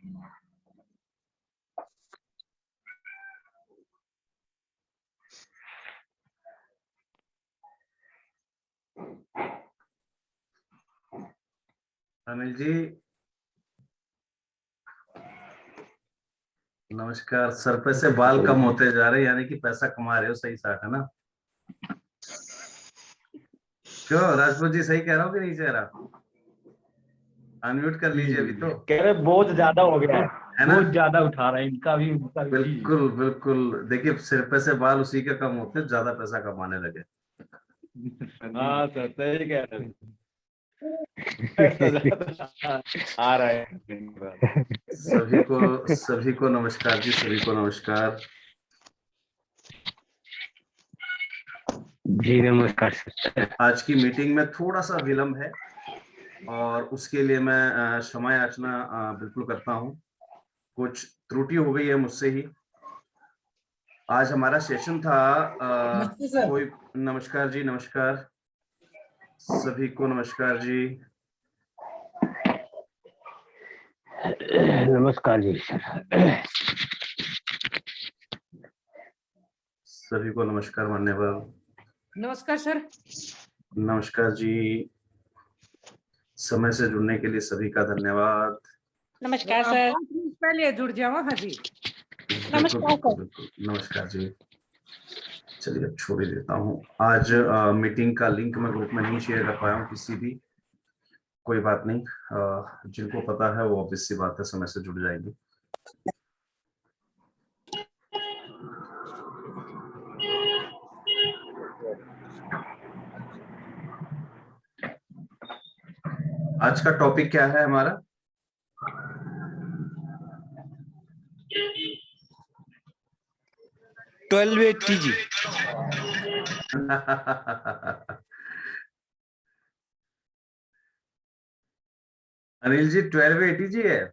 अनिल जी नमस्कार। सर पे से बाल कम होते जा रहे, यानी कि पैसा कमा रहे हो सही साथ, है ना? क्यों राजपूत जी, सही कह रहा हूँ कि नहीं कह रहा? अनम्यूट कर लीजिए अभी तो। कह रहे बहुत ज्यादा हो गया है ना? बहुत ज्यादा उठा रहा है इनका भी उनका भी। बिल्कुल बिल्कुल। देखिए, सिर पे से बाल उसी के कम होते, ज्यादा पैसा कमाने लगे। हाँ सर सही कह रहे हैं। आ रहा है। सभी को नमस्कार जी, सभी को नमस्कार। जी नमस्कार सर। आज की मीटिंग में थोड़ा सा विलंब है और उसके लिए मैं क्षमा याचना बिल्कुल करता हूँ। कुछ त्रुटि हो गई है मुझसे ही। आज हमारा सेशन था कोई। नमस्कार जी, नमस्कार सभी को, नमस्कार जी। नमस्कार जी सर। सभी को नमस्कार मान्यवर। नमस्कार सर। नमस्कार जी। समय से जुड़ने के लिए सभी का धन्यवाद। नमस्कार सर। पहले जुड़ जाओ। हाँ जी नमस्कार बिल्कुल। नमस्कार जी। चलिए अब छोड़ ही देता हूँ। आज मीटिंग का लिंक मैं ग्रुप में नहीं शेयर कर पाया हूँ किसी भी। कोई बात नहीं, जिनको पता है वो ऑब्वियस सी बात है समय से जुड़ जाएंगे। आज का टॉपिक क्या है हमारा? TG। अनिल जी 1280 जी है।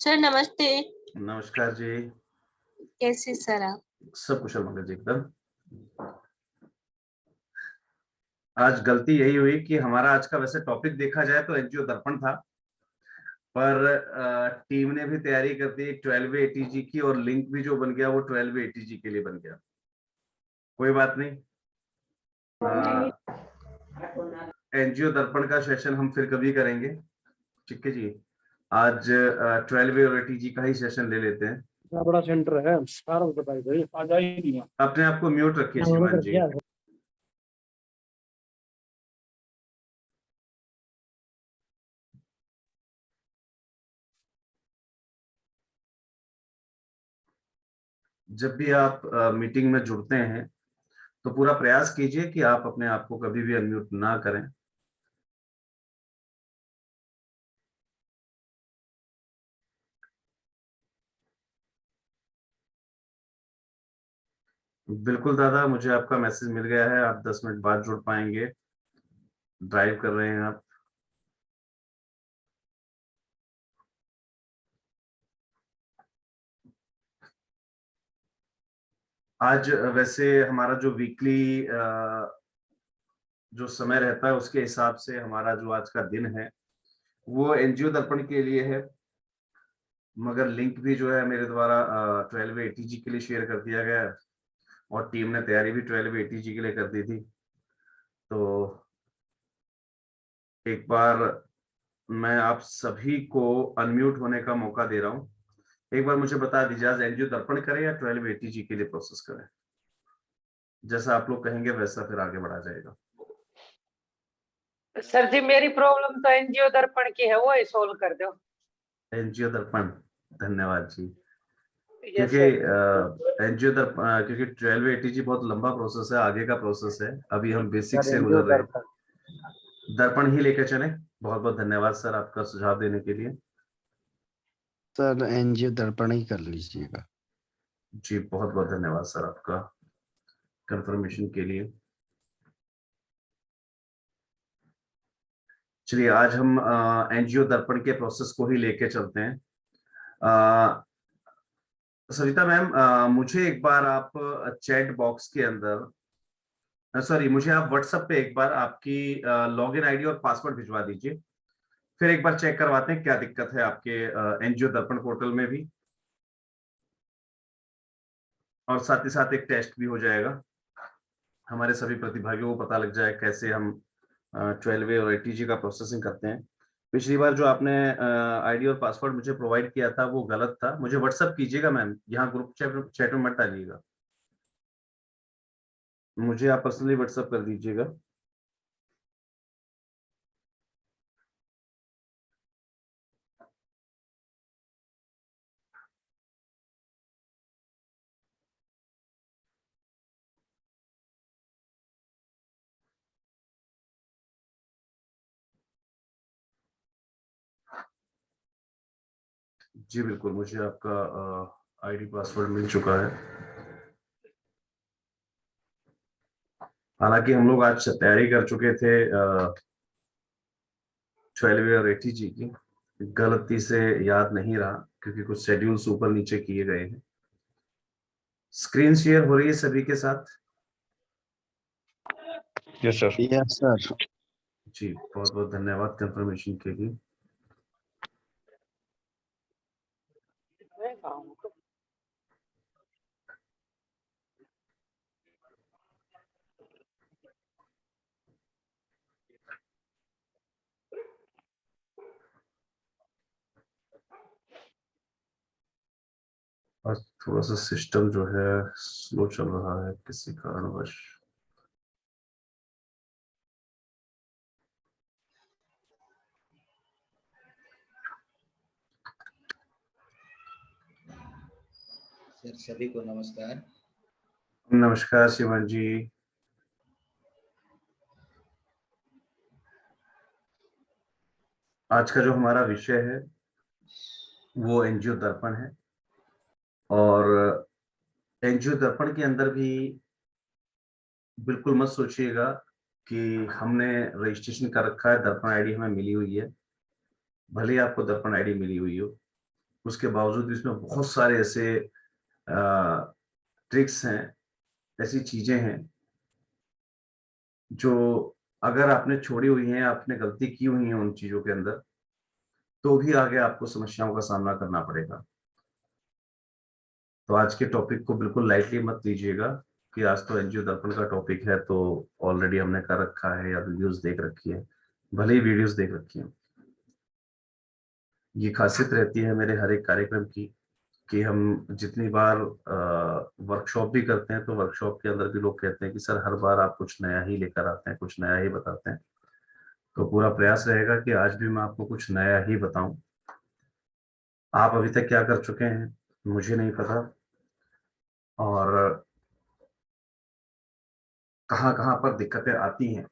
सर नमस्ते। नमस्कार जी। कैसे सर आप? सब कुशल मंगल जी एकदम। आज गलती यही हुई कि हमारा आज का वैसे टॉपिक देखा जाए तो एनजीओ दर्पण था, पर टीम ने भी तैयारी कर दी 1280 की, और लिंक भी जो बन गया वो 1280 के लिए बन गया। कोई बात नहीं, एनजीओ दर्पण का सेशन हम फिर कभी करेंगे। ठीक है जी। आज 1280 का ही सेशन ले लेते हैं। बड़ा सेंटर है सारा बताइए भाई आ जा ही नहीं। अपने आप को म्यूट रखिए शिवान जी। जब भी आप मीटिंग में जुड़ते हैं तो पूरा प्रयास कीजिए कि आप अपने आप को कभी भी अनम्यूट ना करें। बिल्कुल दादा, मुझे आपका मैसेज मिल गया है, आप 10 मिनट बाद जुड़ पाएंगे। ड्राइव कर रहे हैं आप? आज वैसे हमारा जो वीकली जो समय रहता है उसके हिसाब से हमारा जो आज का दिन है वो एनजीओ दर्पण के लिए है, मगर लिंक भी जो है मेरे द्वारा 1280 के लिए शेयर कर दिया गया है और टीम ने तैयारी भी 1280 के लिए कर दी थी। तो एक बार मैं आप सभी को अनम्यूट होने का मौका दे रहा हूं। एक बार मुझे बता दीजिए, आज एनजीओ दर्पण करें या 1280 के लिए प्रोसेस करें? जैसा आप लोग कहेंगे वैसा फिर आगे बढ़ा जाएगा। सर जी मेरी प्रॉब्लम तो एनजीओ दर्पण की है, वो ही सोल्व कर दो। एनजीओ दर्पण, धन्यवाद जी। यस क्योंकि सर। एनजीओ दर्पण, क्योंकि 1280 बहुत लंबा प्रोसेस है, आगे का प्रोसेस है, अभी हम बेसिक सर से एनजीओ गुजर रहे हैं। दर्पण दर्पण ही लेके चले। बहुत बहुत धन्यवाद सर आपका सुझाव देने के लिए। सर एनजीओ दर्पण ही कर लीजिएगा। जी बहुत बहुत धन्यवाद सर आपका कंफर्मेशन के लिए। चलिए आज हम एनजीओ दर्पण के प्रोसेस को ही लेके चलते हैं। सविता मैम, मुझे एक बार आप चैट बॉक्स के अंदर सॉरी, मुझे आप व्हाट्सएप पे एक बार आपकी लॉगिन आईडी और पासवर्ड भिजवा दीजिए, फिर एक बार चेक करवाते हैं क्या दिक्कत है आपके एनजीओ दर्पण पोर्टल में भी, और साथ ही साथ एक टेस्ट भी हो जाएगा। हमारे सभी प्रतिभागियों को पता लग जाए कैसे हम 12A और ATG का प्रोसेसिंग करते हैं। पिछली बार जो आपने आईडी और पासवर्ड मुझे प्रोवाइड किया था वो गलत था, मुझे व्हाट्सएप कीजिएगा मैम, यहाँ ग्रुप चैट में मत डालिएगा, मुझे आप पर्सनली व्हाट्सएप कर दीजिएगा। जी बिल्कुल, मुझे आपका आईडी पासवर्ड मिल चुका है। हालांकि हम लोग आज तैयारी कर चुके थे 12A और ATG की, गलती से याद नहीं रहा क्योंकि कुछ शेड्यूल्स ऊपर नीचे किए गए हैं। स्क्रीन शेयर हो रही है सभी के साथ? Yes sir. Yes sir. जी बहुत बहुत धन्यवाद कंफर्मेशन के लिए। आज थोड़ा सा सिस्टम जो है स्लो चल रहा है किसी कारणवश। सर सभी को नमस्कार। नमस्कार शिवन जी। आज का जो हमारा विषय है वो एनजीओ दर्पण है, और एनजीओ दर्पण के अंदर भी बिल्कुल मत सोचिएगा कि हमने रजिस्ट्रेशन कर रखा है, दर्पण आईडी हमें मिली हुई है। भले ही आपको दर्पण आईडी मिली हुई हो, उसके बावजूद भी इसमें बहुत सारे ऐसे ट्रिक्स हैं, ऐसी चीजें हैं जो अगर आपने छोड़ी हुई हैं, आपने गलती की हुई है उन चीजों के अंदर, तो भी आगे आपको समस्याओं का सामना करना पड़ेगा। तो आज के टॉपिक को बिल्कुल लाइटली मत लीजिएगा कि आज तो एनजीओ दर्पण का टॉपिक है तो ऑलरेडी हमने कर रखा है या वीडियोस देख रखी है। भले ही वीडियोस देख रखी है, ये खासियत रहती है मेरे हर एक कार्यक्रम की कि हम जितनी बार वर्कशॉप भी करते हैं तो वर्कशॉप के अंदर भी लोग कहते हैं कि सर हर बार आप कुछ नया ही लेकर आते हैं, कुछ नया ही बताते हैं। तो पूरा प्रयास रहेगा कि आज भी मैं आपको कुछ नया ही बताऊं। आप अभी तक क्या कर चुके हैं मुझे नहीं पता, और कहाँ कहाँ पर दिक्कतें आती हैं,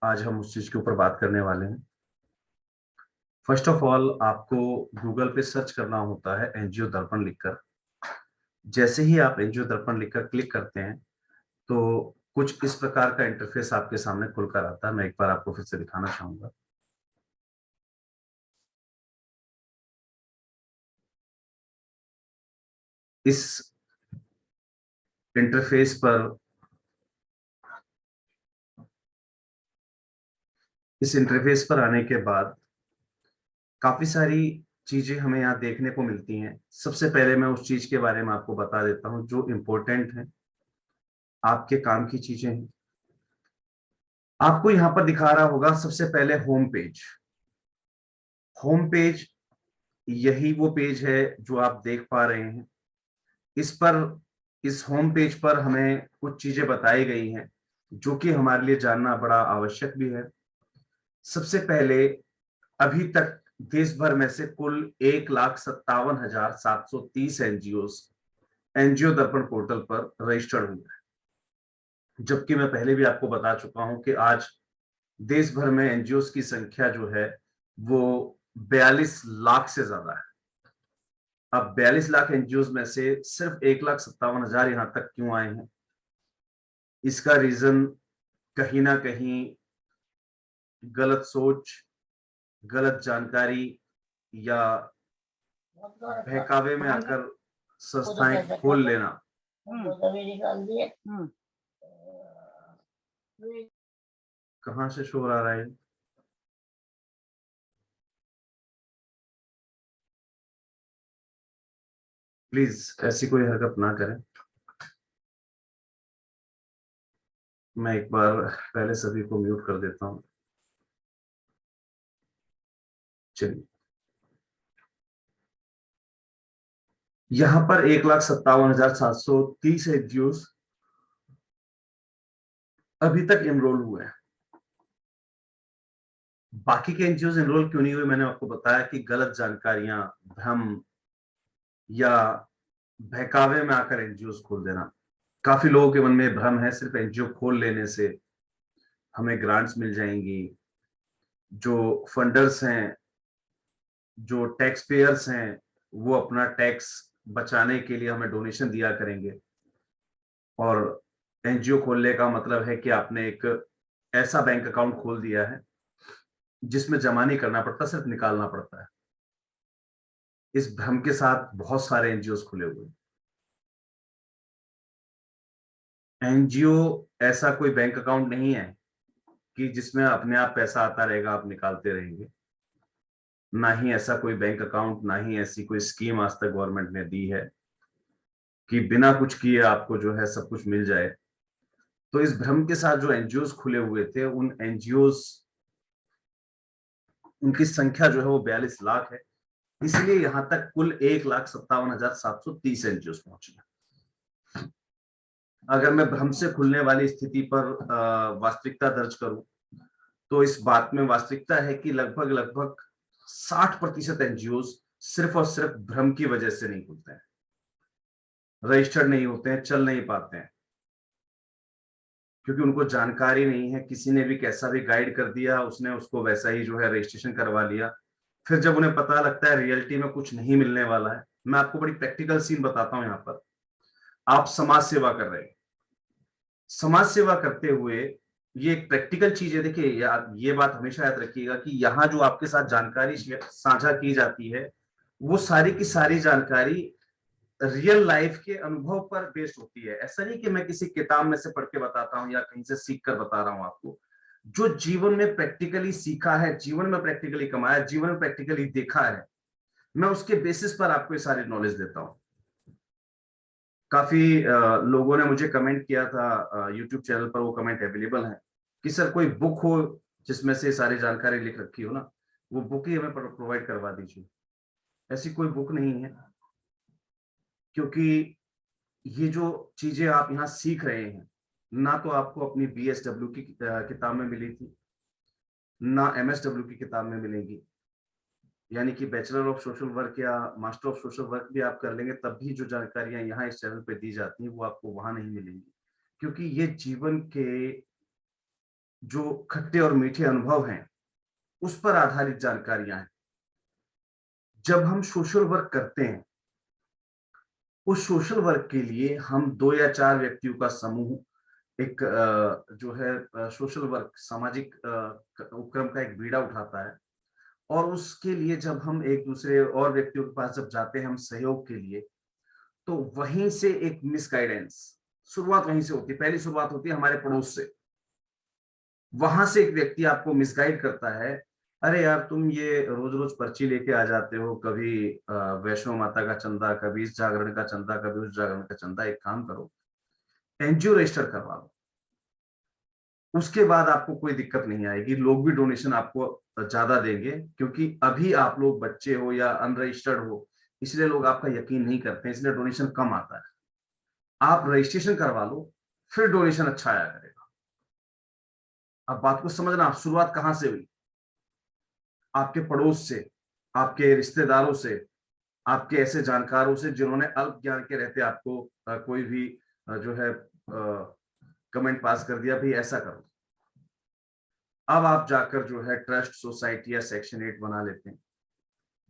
आज हम उस चीज के ऊपर बात करने वाले हैं। फर्स्ट ऑफ ऑल आपको गूगल पे सर्च करना होता है एनजीओ दर्पण लिखकर। जैसे ही आप एनजीओ दर्पण लिखकर क्लिक करते हैं तो कुछ इस प्रकार का इंटरफेस आपके सामने खुलकर आता है। मैं एक बार आपको फिर से दिखाना चाहूंगा। इस इंटरफेस पर आने के बाद काफी सारी चीजें हमें यहाँ देखने को मिलती हैं। सबसे पहले मैं उस चीज के बारे में आपको बता देता हूँ जो इम्पोर्टेंट है, आपके काम की चीजें हैं। आपको यहाँ पर दिखा रहा होगा सबसे पहले होम पेज। होम पेज यही वो पेज है जो आप देख पा रहे हैं। इस होम पेज पर हमें कुछ चीजें बताई गई हैं जो कि हमारे लिए जानना बड़ा आवश्यक भी है। सबसे पहले अभी तक देश भर में से कुल 1,57,730 एनजीओ दर्पण पोर्टल पर रजिस्टर्ड हुए हैं, जबकि मैं पहले भी आपको बता चुका हूं कि आज देश भर में एनजीओ की संख्या जो है वो 42 लाख से ज्यादा है। अब 42 लाख एनजीओ में से सिर्फ 1,57,000 यहां तक क्यों आए हैं? इसका रीजन कहीं ना कहीं गलत सोच, गलत जानकारी या बहकावे में आकर संस्थाएं खोल लेना, कहाँ से शोर आ रहा है? प्लीज ऐसी कोई हरकत ना करें। मैं एक बार पहले सभी को म्यूट कर देता हूं। चलिए, यहां पर 1,57,730 एनजीओस अभी तक एनरोल हुए हैं। बाकी के एनजीओस एनरोल क्यों नहीं हुए, मैंने आपको बताया कि गलत जानकारियां, भ्रम या बहकावे में आकर एनजीओस खोल देना। काफी लोगों के मन में भ्रम है सिर्फ एनजीओ खोल लेने से हमें ग्रांट्स मिल जाएंगी, जो फंडर्स हैं, जो टैक्स पेयर्स हैं, वो अपना टैक्स बचाने के लिए हमें डोनेशन दिया करेंगे। और एनजीओ खोलने का मतलब है कि आपने एक ऐसा बैंक अकाउंट खोल दिया है जिसमें जमा नहीं करना पड़ता, सिर्फ निकालना पड़ता है। इस भ्रम के साथ बहुत सारे एनजीओ खुले हुए हैं। एनजीओ ऐसा कोई बैंक अकाउंट नहीं है कि जिसमें अपने आप पैसा आता रहेगा, आप निकालते रहेंगे। ना ही ऐसा कोई बैंक अकाउंट, ना ही ऐसी कोई स्कीम आज तक गवर्नमेंट ने दी है कि बिना कुछ किए आपको जो है सब कुछ मिल जाए। तो इस भ्रम के साथ जो एनजीओ खुले हुए थे, उन एनजीओ उनकी संख्या जो है वो 42 लाख है। इसलिए यहां तक कुल 1,57,730 एनजीओ पहुंचे हैं। अगर मैं भ्रम से खुलने वाली स्थिति पर वास्तविकता दर्ज करूं तो इस बात में वास्तविकता है कि लगभग 60% एनजीओ सिर्फ और सिर्फ भ्रम की वजह से नहीं खुलते हैं, रजिस्टर्ड नहीं होते हैं, चल नहीं पाते हैं, क्योंकि उनको जानकारी नहीं है। किसी ने भी कैसा भी गाइड कर दिया, उसने उसको वैसा ही जो है रजिस्ट्रेशन करवा लिया। फिर जब उन्हें पता लगता है रियलिटी में कुछ नहीं मिलने वाला है, मैं आपको बड़ी प्रैक्टिकल सीन बताता हूं। यहाँ पर आप समाज सेवा कर रहे हैं, समाज सेवा करते हुए ये एक प्रैक्टिकल चीज है। देखिए यार, ये बात हमेशा याद रखिएगा कि यहाँ जो आपके साथ जानकारी साझा की जाती है, वो सारी की सारी जानकारी रियल लाइफ के अनुभव पर बेस्ड होती है। ऐसा नहीं कि मैं किसी किताब में से पढ़ के बताता हूं या कहीं से सीख कर बता रहा हूं आपको। जो जीवन में प्रैक्टिकली सीखा है, जीवन में प्रैक्टिकली कमाया, जीवन में प्रैक्टिकली देखा है, मैं उसके बेसिस पर आपको ये सारी नॉलेज देता हूं। काफी लोगों ने मुझे कमेंट किया था यूट्यूब चैनल पर, वो कमेंट अवेलेबल है कि सर कोई बुक हो जिसमें से सारी जानकारी लिख रखी हो ना, वो बुक ही हमें प्रोवाइड करवा दीजिए। ऐसी कोई बुक नहीं है, क्योंकि ये जो चीजें आप यहाँ सीख रहे हैं, ना तो आपको अपनी BSW की किताब में मिली थी, ना MSW की किताब में मिलेगी। यानी कि बैचलर ऑफ सोशल वर्क या मास्टर ऑफ सोशल वर्क भी आप कर लेंगे, तब भी जो जानकारियां यहाँ इस चैनल पे दी जाती हैं वो आपको वहां नहीं मिलेंगी, क्योंकि ये जीवन के जो खट्टे और मीठे अनुभव हैं उस पर आधारित जानकारियां हैं। जब हम सोशल वर्क करते हैं, उस सोशल वर्क के लिए हम 2 या 4 व्यक्तियों का समूह एक जो है सोशल वर्क, सामाजिक उपक्रम का एक बीड़ा उठाता है। और उसके लिए जब हम एक दूसरे और व्यक्तियों के पास जब जाते हैं हम सहयोग के लिए, तो वहीं से एक मिसगाइडेंस, शुरुआत वहीं से होती है। पहली शुरुआत होती है हमारे पड़ोस से। वहां से एक व्यक्ति आपको मिसगाइड करता है, अरे यार तुम ये रोज रोज पर्ची लेके आ जाते हो, कभी वैष्णो माता का चंदा, कभी इस जागरण का चंदा, कभी उस जागरण का चंदा, एक काम करो एनजीओ रजिस्टर करवा लो। उसके बाद आपको कोई दिक्कत नहीं आएगी, लोग भी डोनेशन आपको ज्यादा देंगे, क्योंकि अभी आप लोग बच्चे हो या अनरजिस्टर्ड हो, इसलिए लोग आपका यकीन नहीं करते हैं, इसलिए डोनेशन कम आता है। आप रजिस्ट्रेशन करवा लो, फिर डोनेशन अच्छा आया करेगा। अब बात को समझना, आप शुरुआत कहां से हुई? आपके पड़ोस से, आपके रिश्तेदारों से, आपके ऐसे जानकारों से जिन्होंने अल्प ज्ञान के रहते आपको कोई भी जो है कमेंट पास कर दिया, भाई ऐसा करो। अब आप जाकर जो है ट्रस्ट, सोसाइटी या सेक्शन 8 बना लेते हैं,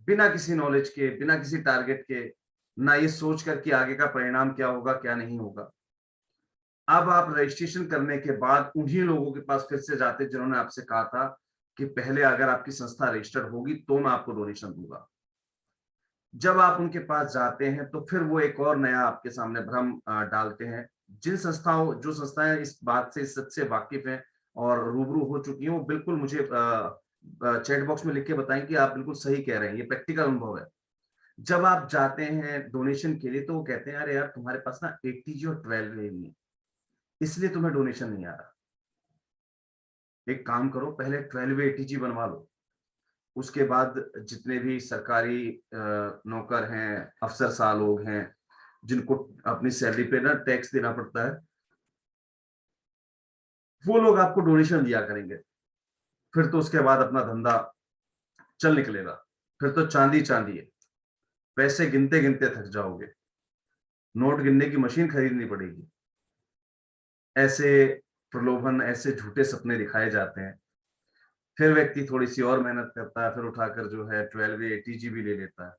बिना किसी नॉलेज के, बिना किसी टारगेट के, ना ये सोच कर कि आगे का परिणाम क्या होगा क्या नहीं होगा। अब आप रजिस्ट्रेशन करने के बाद उन्हीं लोगों के पास फिर से जाते जिन्होंने आपसे कहा था कि पहले अगर आपकी संस्था रजिस्टर्ड होगी तो मैं आपको डोनेशन दूंगा। जब आप उनके पास जाते हैं तो फिर वो एक और नया आपके सामने भ्रम डालते हैं जिन संस्थाओं जो संस्थाएं इस बात से इस सच से वाकिफ हैं और रूबरू हो चुकी हैं, वो बिल्कुल मुझे चैट बॉक्स में लिख के बताएं कि आप बिल्कुल सही कह रहे हैं, ये प्रैक्टिकल अनुभव है। जब आप जाते हैं डोनेशन के लिए तो वो कहते हैं अरे यार तुम्हारे पास ना 8TG और 12A नहीं है, इसलिए तुम्हें डोनेशन नहीं आ रहा। एक काम करो, पहले 12A 8TG बनवा लो, उसके बाद जितने भी सरकारी नौकर हैं, अफसरशाह लोग हैं, जिनको अपनी सैलरी पे ना टैक्स देना पड़ता है, वो लोग आपको डोनेशन दिया करेंगे। फिर तो उसके बाद अपना धंधा चल निकलेगा। फिर तो चांदी चांदी है, पैसे गिनते गिनते थक जाओगे, नोट गिनने की मशीन खरीदनी पड़ेगी। ऐसे प्रलोभन, ऐसे झूठे सपने दिखाए जाते हैं। फिर व्यक्ति थोड़ी सी और मेहनत करता है, फिर उठाकर जो है 12A 8TG भी ले लेता है।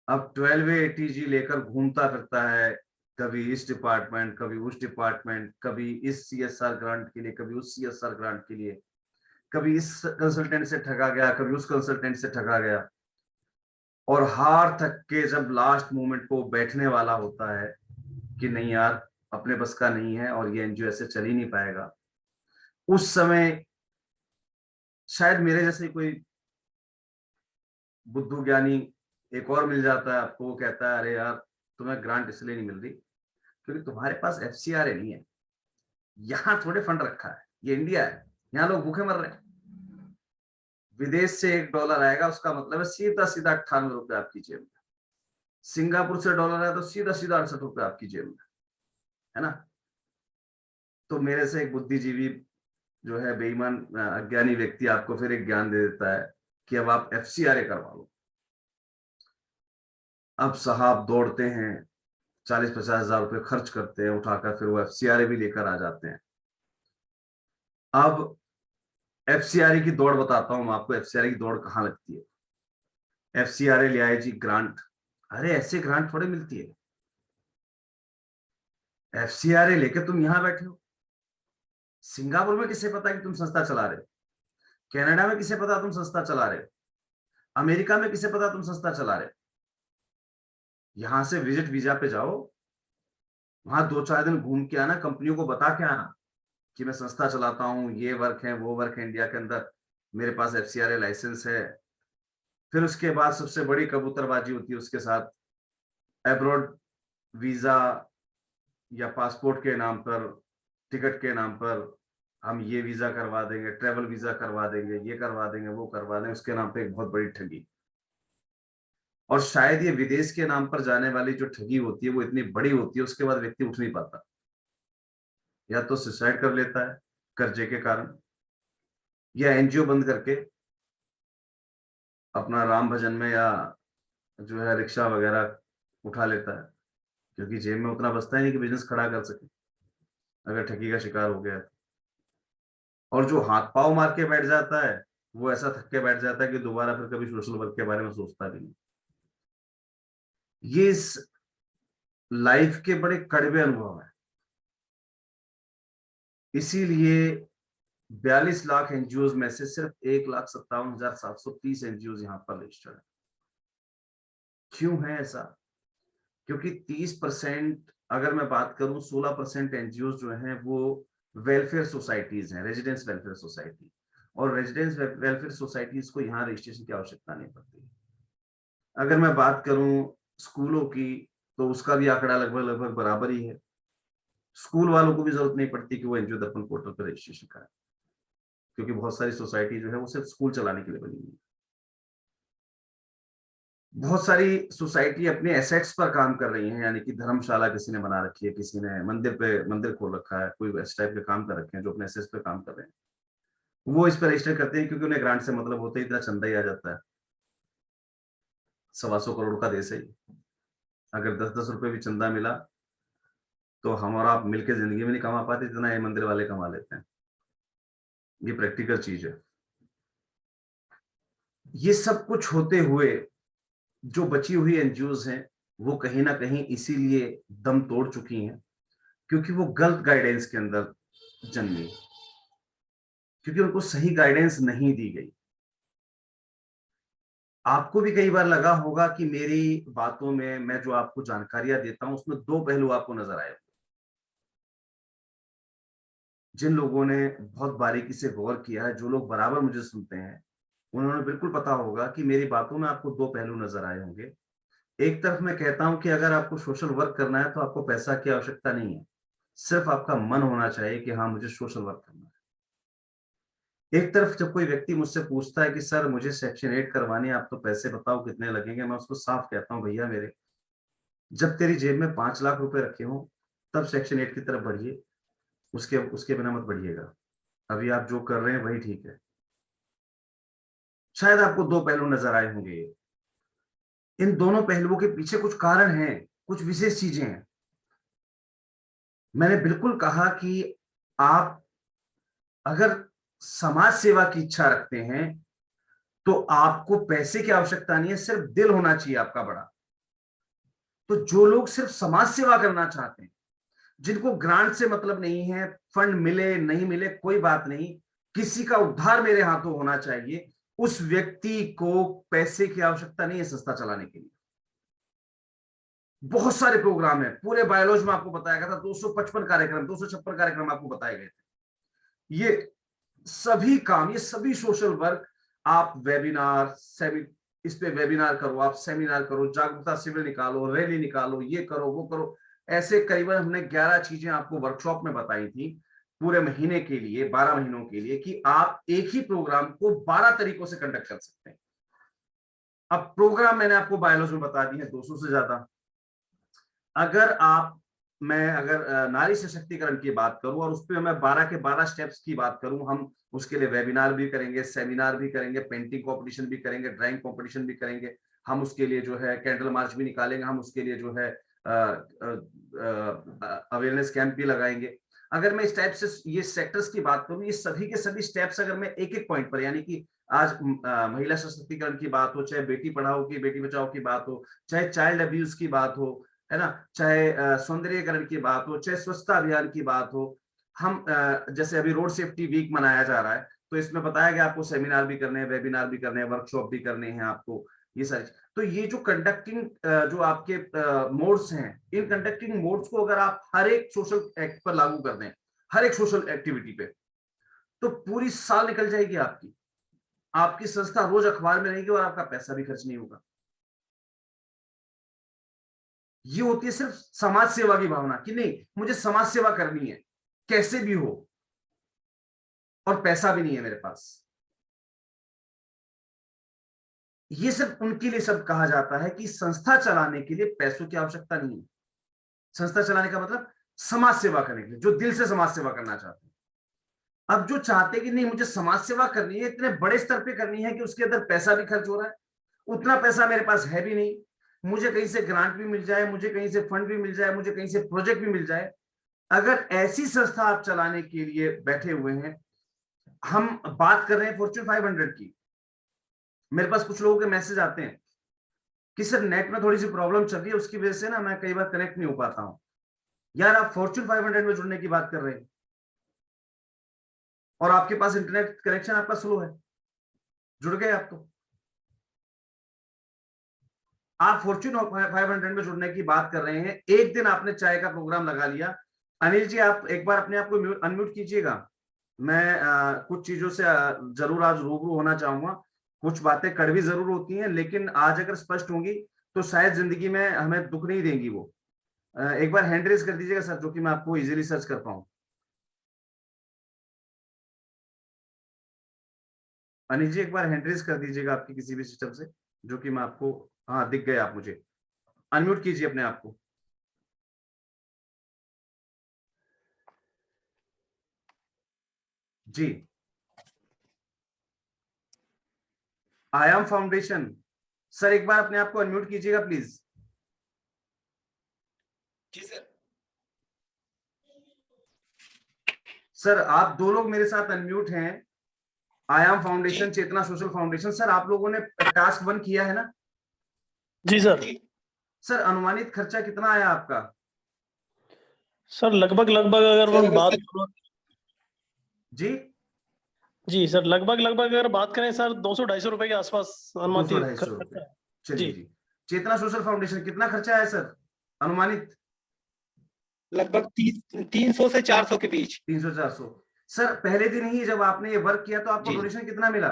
अब 12A 8TG लेकर घूमता फिरता है, कभी इस डिपार्टमेंट, कभी उस डिपार्टमेंट, कभी इस CSR ग्रांट के लिए, कभी उस CSR ग्रांट के लिए, कभी इस कंसल्टेंट से ठगा गया, कभी उस कंसल्टेंट से ठगा गया। और हार थक के जब लास्ट मोमेंट को बैठने वाला होता है कि नहीं यार अपने बस का नहीं है और ये NGO ऐसे चल ही नहीं पाएगा, उस समय शायद मेरे जैसे कोई बुद्धू ज्ञानी एक और मिल जाता है आपको, वो कहता है अरे यार तुम्हें ग्रांट इसलिए नहीं मिल रही क्योंकि तुम्हारे पास FCRA नहीं है, यहाँ थोड़े फंड रखा है, ये इंडिया है, यहाँ लोग भूखे मर रहे हैं। विदेश से $1 आएगा, उसका मतलब है सीधा सीधा 98 रुपए आपकी जेब में। सिंगापुर से डॉलर है तो सीधा सीधा 68 रुपए आपकी जेब में, है ना। तो मेरे से एक बुद्धिजीवी जो है बेईमान अज्ञानी व्यक्ति आपको फिर एक ज्ञान दे देता है कि अब आप FCRA करवा लो। अब साहब दौड़ते हैं, 40-50 हजार रुपए खर्च करते हैं उठाकर, फिर वो FCRA भी लेकर आ जाते हैं। अब FCRA की दौड़ बताता हूं मैं आपको, FCRA की दौड़ कहां लगती है। FCRA ले आए जी ग्रांट, अरे ऐसे ग्रांट थोड़े मिलती है। FCRA लेके तुम यहां बैठे हो, सिंगापुर में किसे पता कि तुम संस्था चला रहे हो, कनाडा में किसे पता तुम संस्था चला रहे हो, अमेरिका में किसे पता तुम संस्था चला रहे हो। यहां से विजिट वीजा पे जाओ, वहां 2-4 दिन घूम के आना, कंपनियों को बता के आना कि मैं संस्था चलाता हूं, ये वर्क है वो वर्क है इंडिया के अंदर, मेरे पास FCRA लाइसेंस है। फिर उसके बाद सबसे बड़ी कबूतरबाजी होती है उसके साथ, एब्रॉड वीजा या पासपोर्ट के नाम पर, टिकट के नाम पर हम ये वीजा करवा देंगे, ट्रेवल वीजा करवा देंगे, ये करवा देंगे, वो करवा देंगे, उसके नाम पे एक बहुत बड़ी ठगी। और शायद ये विदेश के नाम पर जाने वाली जो ठगी होती है वो इतनी बड़ी होती है, उसके बाद व्यक्ति उठ नहीं पाता, या तो सुसाइड कर लेता है कर्जे के कारण, या NGO बंद करके अपना राम भजन में या जो है रिक्शा वगैरह उठा लेता है, क्योंकि जेब में उतना बचता ही नहीं कि बिजनेस खड़ा कर सके अगर ठगी का शिकार हो गया है। और जो हाथ पांव मार के बैठ जाता है वो ऐसा थक के बैठ जाता है कि दोबारा फिर कभी सोशल वर्क के बारे में सोचता भी नहीं। ये इस लाइफ के बड़े कड़वे अनुभव है। इसीलिए 42 लाख NGOs में से सिर्फ 1,57,730 NGOs यहाँ पर रजिस्टर्ड है। क्यों है ऐसा? क्योंकि 30%, अगर मैं बात करूं 16% NGOs जो हैं वो वेलफेयर सोसाइटीज हैं, रेजिडेंस वेलफेयर सोसाइटी, और रेजिडेंस वेलफेयर सोसाइटीज को यहाँ रजिस्ट्रेशन की आवश्यकता नहीं पड़ती। अगर मैं बात करूं स्कूलों की तो उसका भी आंकड़ा लगभग बराबर ही है। स्कूल वालों को भी जरूरत नहीं पड़ती कि वो NGO दर्पण पोर्टल पर रजिस्ट्रेशन करें, क्योंकि बहुत सारी सोसाइटी जो है वो सिर्फ स्कूल चलाने के लिए बनी हुई है। बहुत सारी सोसाइटी अपने एसेट्स पर काम कर रही हैं, यानी कि धर्मशाला किसी ने बना रखी है, किसी ने मंदिर खोल रखा है, कोई इस टाइप के काम कर रखे हैं जो अपने एसेट्स पे काम कर रहे हैं, वो इस पर रजिस्टर करते हैं क्योंकि उन्हें ग्रांट से मतलब होता है, इतना चंदा ही आ जाता है। 125 करोड़ का देश है, अगर 10-10 रुपए भी चंदा मिला तो हम और आप मिलकर जिंदगी में नहीं कमा पाते जितना ये मंदिर वाले कमा लेते हैं। ये प्रैक्टिकल चीज है। ये सब कुछ होते हुए जो बची हुई NGOs हैं वो कहीं ना कहीं इसीलिए दम तोड़ चुकी हैं क्योंकि वो गलत गाइडेंस के अंदर जन्मी, क्योंकि उनको सही गाइडेंस नहीं दी गई। आपको भी कई बार लगा होगा कि मेरी बातों में मैं जो आपको जानकारियां देता हूं उसमें 2 पहलू आपको नजर आए। जिन लोगों ने बहुत बारीकी से गौर किया है, जो लोग बराबर मुझे सुनते हैं, उन्होंने बिल्कुल पता होगा कि मेरी बातों में आपको दो पहलू नजर आए होंगे। एक तरफ मैं कहता हूं कि अगर आपको सोशल वर्क करना है तो आपको पैसा की आवश्यकता नहीं है, सिर्फ आपका मन होना चाहिए कि हाँ मुझे सोशल वर्क करना है। एक तरफ जब कोई व्यक्ति मुझसे पूछता है कि सर मुझे सेक्शन 8 करवानी है, आप तो पैसे बताओ कितने लगेंगे, मैं उसको साफ कहता हूँ भैया मेरे, जब तेरी जेब में 5 लाख रुपए रखे हो तब सेक्शन 8 की तरफ बढ़िए, उसके उसके बिना मत बढ़िएगा। अभी आप जो कर रहे हैं वही ठीक है। शायद आपको दो पहलू नजर आए होंगे। इन दोनों पहलुओं के पीछे कुछ कारण हैं, कुछ विशेष चीजें हैं। मैंने बिल्कुल कहा कि आप अगर समाज सेवा की इच्छा रखते हैं तो आपको पैसे की आवश्यकता नहीं है, सिर्फ दिल होना चाहिए आपका बड़ा। तो जो लोग सिर्फ समाज सेवा करना चाहते हैं, जिनको ग्रांट से मतलब नहीं है, फंड मिले नहीं मिले कोई बात नहीं, किसी का उद्धार मेरे हाथों होना चाहिए, उस व्यक्ति को पैसे की आवश्यकता नहीं है संस्था चलाने के लिए। बहुत सारे प्रोग्राम है, पूरे बायोलॉजी में आपको बताया गया था 255 कार्यक्रम, 256 कार्यक्रम आपको बताए गए थे। ये सभी काम, ये सभी सोशल वर्क, आप वेबिनार इस पे वेबिनार करो, आप सेमिनार करो, जागरूकता शिविर निकालो, रैली निकालो, ये करो वो करो, ऐसे करीबन हमने 11 चीजें आपको वर्कशॉप में बताई थी पूरे महीने के लिए, 12 महीनों के लिए, कि आप एक ही प्रोग्राम को 12 तरीकों से कंडक्ट कर सकते हैं। अब प्रोग्राम मैंने आपको बायोलॉजी में बता दिए हैं 200 से ज्यादा। अगर नारी सशक्तिकरण की बात करूं और उस पर मैं 12 के 12 स्टेप्स की बात करूं, हम उसके लिए वेबिनार भी करेंगे, सेमिनार भी करेंगे, पेंटिंग कंपटीशन भी करेंगे, ड्राइंग कंपटीशन भी करेंगे, हम उसके लिए जो है कैंडल मार्च भी निकालेंगे, हम उसके लिए जो है अवेयरनेस कैंप भी लगाएंगे। अगर मैं इस टाइप से ये सेक्टर्स की बात करूं, ये सभी के सभी स्टेप्स अगर मैं एक एक पॉइंट पर, यानी कि आज महिला सशक्तिकरण की बात हो, चाहे बेटी पढ़ाओ की बेटी बचाओ की बात हो, चाहे चाइल्ड अब्यूज की बात हो, है ना, चाहे सौंदर्यीकरण की बात हो, चाहे स्वच्छता अभियान की बात हो, हम जैसे अभी रोड सेफ्टी वीक मनाया जा रहा है तो इसमें बताया गया आपको सेमिनार भी करने हैं, वेबिनार भी करने हैं, वर्कशॉप भी करने हैं आपको, ये सारी। तो ये जो कंडक्टिंग जो आपके मोड्स हैं, इन कंडक्टिंग मोड्स को अगर आप हर एक सोशल एक्ट पर लागू कर दें, हर एक सोशल एक्टिविटी पे, तो पूरी साल निकल जाएगी आपकी, आपकी संस्था रोज अखबार में रहेगी और आपका पैसा भी खर्च नहीं होगा। ये होती है सिर्फ समाज सेवा की भावना कि नहीं मुझे समाज सेवा करनी है कैसे भी हो, और पैसा भी नहीं है मेरे पास। ये सिर्फ उनके लिए सब कहा जाता है कि संस्था चलाने के लिए पैसों की आवश्यकता नहीं है। संस्था चलाने का मतलब समाज सेवा करने के लिए, जो दिल से समाज सेवा करना चाहते हैं। अब जो चाहते हैं कि नहीं मुझे समाज सेवा करनी है, इतने बड़े स्तर पे करनी है कि उसके अंदर पैसा भी खर्च हो रहा है, उतना पैसा मेरे पास है भी नहीं, मुझे कहीं से ग्रांट भी मिल जाए, मुझे कहीं से फंड भी मिल जाए, मुझे कहीं से प्रोजेक्ट भी मिल जाए। अगर ऐसी संस्था आप चलाने के लिए बैठे हुए हैं, हम बात कर रहे हैं फॉर्च्यून 500 की, मेरे पास कुछ लोगों के मैसेज आते हैं कि सर नेट में थोड़ी सी प्रॉब्लम चल रही है, उसकी वजह से ना मैं कई बार कनेक्ट नहीं हो पाता हूं। यार आप फॉर्च्यून 500 में जुड़ने की बात कर रहे हैं और आपके पास इंटरनेट कनेक्शन आपका स्लो है, जुड़ गए आप, तो आप फॉर्च्यून 500 में जुड़ने की बात कर रहे हैं। एक दिन आपने चाय का प्रोग्राम लगा लिया। अनिल जी आप एक बार अपने आप को अनम्यूट कीजिएगा, मैं कुछ चीजों से जरूर आज रूबरू होना चाहूंगा। कुछ बातें कड़वी जरूर होती हैं, लेकिन आज अगर स्पष्ट होंगी तो शायद जिंदगी में हमें दुख नहीं देंगी वो। एक बार हैंड रेज कर दीजिएगा सर, जो कि मैं आपको इजीली सर्च कर पाऊं। अनिल जी एक बार हैंड रेज कर दीजिएगा आपकी किसी भी सिस्टम से, जो कि मैं आपको, हाँ दिख गए आप, मुझे अनम्यूट कीजिए अपने आप को। जी आयाम फाउंडेशन सर, एक बार अपने आप को अनम्यूट कीजिएगा प्लीज। जी सर। सर आप दो लोग मेरे साथ अनम्यूट हैं, आयाम फाउंडेशन, चेतना सोशल फाउंडेशन। सर आप लोगों ने टास्क 1 किया है ना? जी सर। सर अनुमानित खर्चा कितना आया आपका? सर लगभग अगर हम बात जी जी सर लगभग अगर बात करें सर 200-250 रुपए के आसपास अनुमानित 200-250 रुपए। चलिए जी। चेतना सोशल फाउंडेशन कितना खर्चा है सर अनुमानित? लगभग 300 से 400 के बीच। 300-400। सर पहले दिन ही जब आपने ये वर्क किया तो आपको जी। डोनेशन कितना मिला?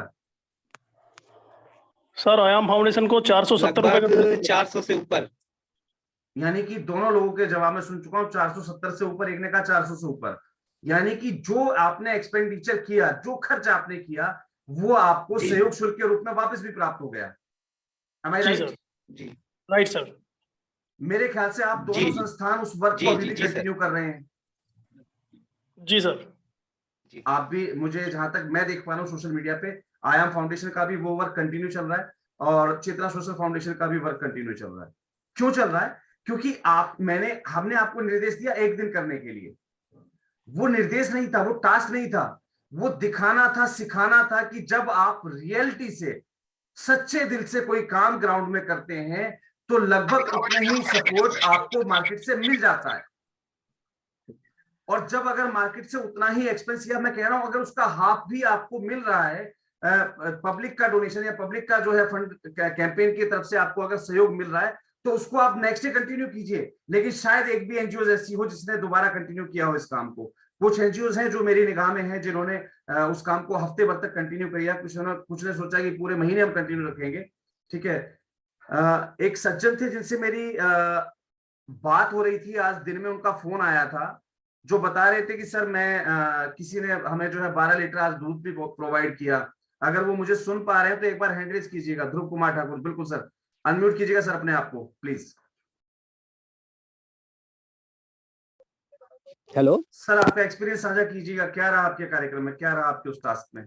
सर आयाम फाउंडेशन को 470 रुपए लगभग का 400 से ऊपर। यानी कि दोनों लोगों के जवाब में सुन चुका हूं, 470 से ऊपर, एक ने कहा 400 से ऊपर। यानी कि जो आपने एक्सपेंडिचर किया, जो खर्च आपने किया, वो आपको जी। सहयोग शुल्क के रूप में वापस भी प्राप्त हो गया। Am I जी right? सर, जी राइट सर। मेरे ख्याल से आप दोनों जी। संस्थान उस वर्क जी, को अभी जी, भी जी, सर। कंटिन्यू कर रहे हैं। जी सर। आप भी, मुझे जहां तक मैं देख पा रहा हूँ सोशल मीडिया पे, आयाम फाउंडेशन का भी वो वर्क कंटिन्यू चल रहा है और चेतना सोशल फाउंडेशन का भी वर्क कंटिन्यू चल रहा है। क्यों चल रहा है? क्योंकि हमने आपको निर्देश दिया एक दिन करने के लिए। वो निर्देश नहीं था, वो टास्क नहीं था, वो दिखाना था, सिखाना था कि जब आप रियलिटी से, सच्चे दिल से कोई काम ग्राउंड में करते हैं तो लगभग उतना ही सपोर्ट आपको मार्केट से मिल जाता है। और जब अगर मार्केट से उतना ही एक्सपेंस, या मैं कह रहा हूं अगर उसका हाफ भी आपको मिल रहा है, पब्लिक का डोनेशन या पब्लिक का जो है फंड कैंपेन की तरफ से आपको अगर सहयोग मिल रहा है, तो उसको आप नेक्स्ट डे कंटिन्यू कीजिए। लेकिन शायद एक भी एनजीओ ऐसी हो जिसने दोबारा कंटिन्यू किया हो इस काम को। कुछ एनजीओ हैं जो मेरी निगाह में हैं जिन्होंने उस काम को हफ्ते भर तक कंटिन्यू किया, कुछ ने सोचा कि पूरे महीने हम कंटिन्यू रखेंगे। ठीक है। एक सज्जन थे जिनसे मेरी बात हो रही थी, आज दिन में उनका फोन आया था, जो बता रहे थे कि सर मैं किसी ने हमें जो है 12 लीटर आज दूध भी प्रोवाइड किया। अगर वो मुझे सुन पा रहे हैं तो एक बार हैंड रेज कीजिएगा। ध्रुव कुमार ठाकुर, बिल्कुल सर, अनम्यूट कीजिएगा सर अपने आप को प्लीज। हेलो सर आपका एक्सपीरियंस साझा कीजिएगा, क्या रहा आपके कार्यक्रम में, क्या रहा आपके उस टास्क में?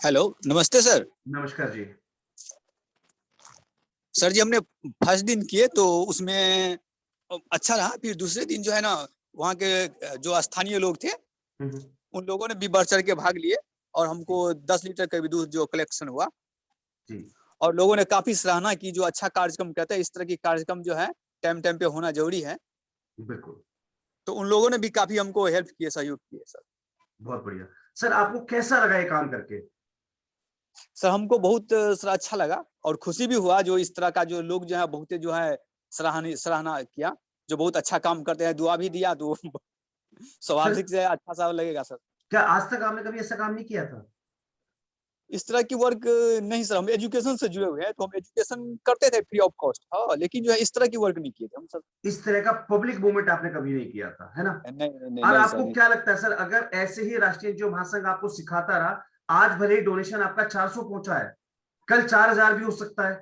हेलो, नमस्ते सर। नमस्कार जी। सर जी, हमने फर्स्ट दिन किए तो उसमें अच्छा रहा। फिर दूसरे दिन जो है ना, वहाँ के जो स्थानीय लोग थे उन लोगों ने भी बढ़ चढ़ के भाग लिए और हमको 10 लीटर का भी दूध जो कलेक्शन हुआ जी। और लोगों ने काफी सराहना की। जो अच्छा कार्यक्रम कहते हैं, इस तरह की कार्यक्रम जो है टाइम टाइम पे होना जरूरी है। बिल्कुल। तो उन लोगों ने भी काफी हमको हेल्प किए, सहयोग किए सर। बहुत बढ़िया। सर आपको कैसा लगा ये काम करके? सर हमको बहुत सर अच्छा लगा और खुशी भी हुआ। जो इस तरह का जो लोग जो है बहुत जो है सराहना किया, जो बहुत अच्छा काम करते हैं, दुआ भी दिया तो स्वाभाविक से अच्छा सा लगेगा सर। क्या आज तक आपने कभी ऐसा काम नहीं किया था? इस तरह की वर्क नहीं सर, हम एजुकेशन से जुड़े हुए हैं तो हम एजुकेशन करते थे फ्री ऑफ कॉस्ट। हाँ, लेकिन जो है इस तरह की वर्क नहीं किए थे हम सर। इस तरह का पब्लिक मूवमेंट आपने कभी नहीं किया था, है ना? नहीं और नहीं आपको सर, क्या लगता है सर, अगर ऐसे ही राष्ट्रीय एनजीओ महासंघ आपको सिखाता रहा, आज भले ही डोनेशन आपका 400 पहुंचा है, कल 4000 भी हो सकता है,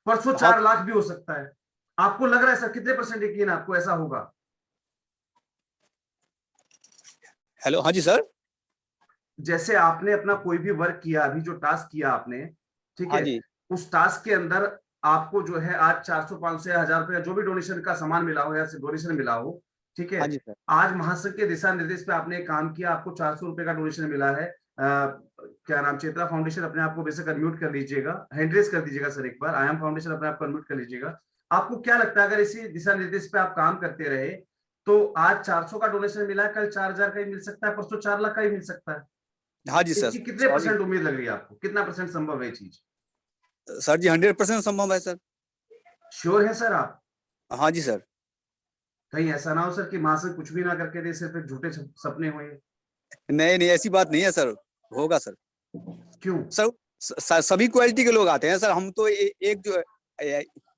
परसों 4 लाख भी हो सकता है। आपको लग रहा है सर, कितने % यकीन आपको ऐसा होगा? हेलो, हाँ जी सर। जैसे आपने अपना कोई भी वर्क किया, अभी जो टास्क किया आपने, ठीक हाँ है, जी। उस टास्क के अंदर आपको जो है आज 400 500 या 1000 रुपया जो भी डोनेशन का सामान मिला हो या डोनेशन मिला हो, ठीक है, हाँ जी सर। आज महासंघ के दिशा निर्देश पे आपने काम किया, आपको 400 रुपए का डोनेशन मिला है। क्या नाम, चेतना फाउंडेशन, अपने आप को बेशक अनम्यूट कर लीजिएगा, हैंड रेज कर दीजिएगा सर एक बार। आयाम फाउंडेशन अपने आप को अनम्यूट कर लीजिएगा। आपको क्या लगता है अगर इसी दिशा निर्देश पे आप काम करते रहे तो आज 400 का डोनेशन मिला है, कल 4000 का ही मिल सकता है, परसों 4 लाख का ही मिल सकता है? हाँ जी सर। इसकी कितने % उम्मीद लग रही है आपको, कितना % संभव है चीज? सर जी 100% संभव है सर। श्योर है सर आप? हाँ जी सर। कहीं ऐसा ना हो सर कि महासंघ कुछ भी ना करके दे, सिर्फ एक झूठे सपने हुए? नहीं ऐसी बात नहीं है सर, होगा सर। क्यों सर सभी क्वालिटी के लोग आते हैं सर। हम तो एक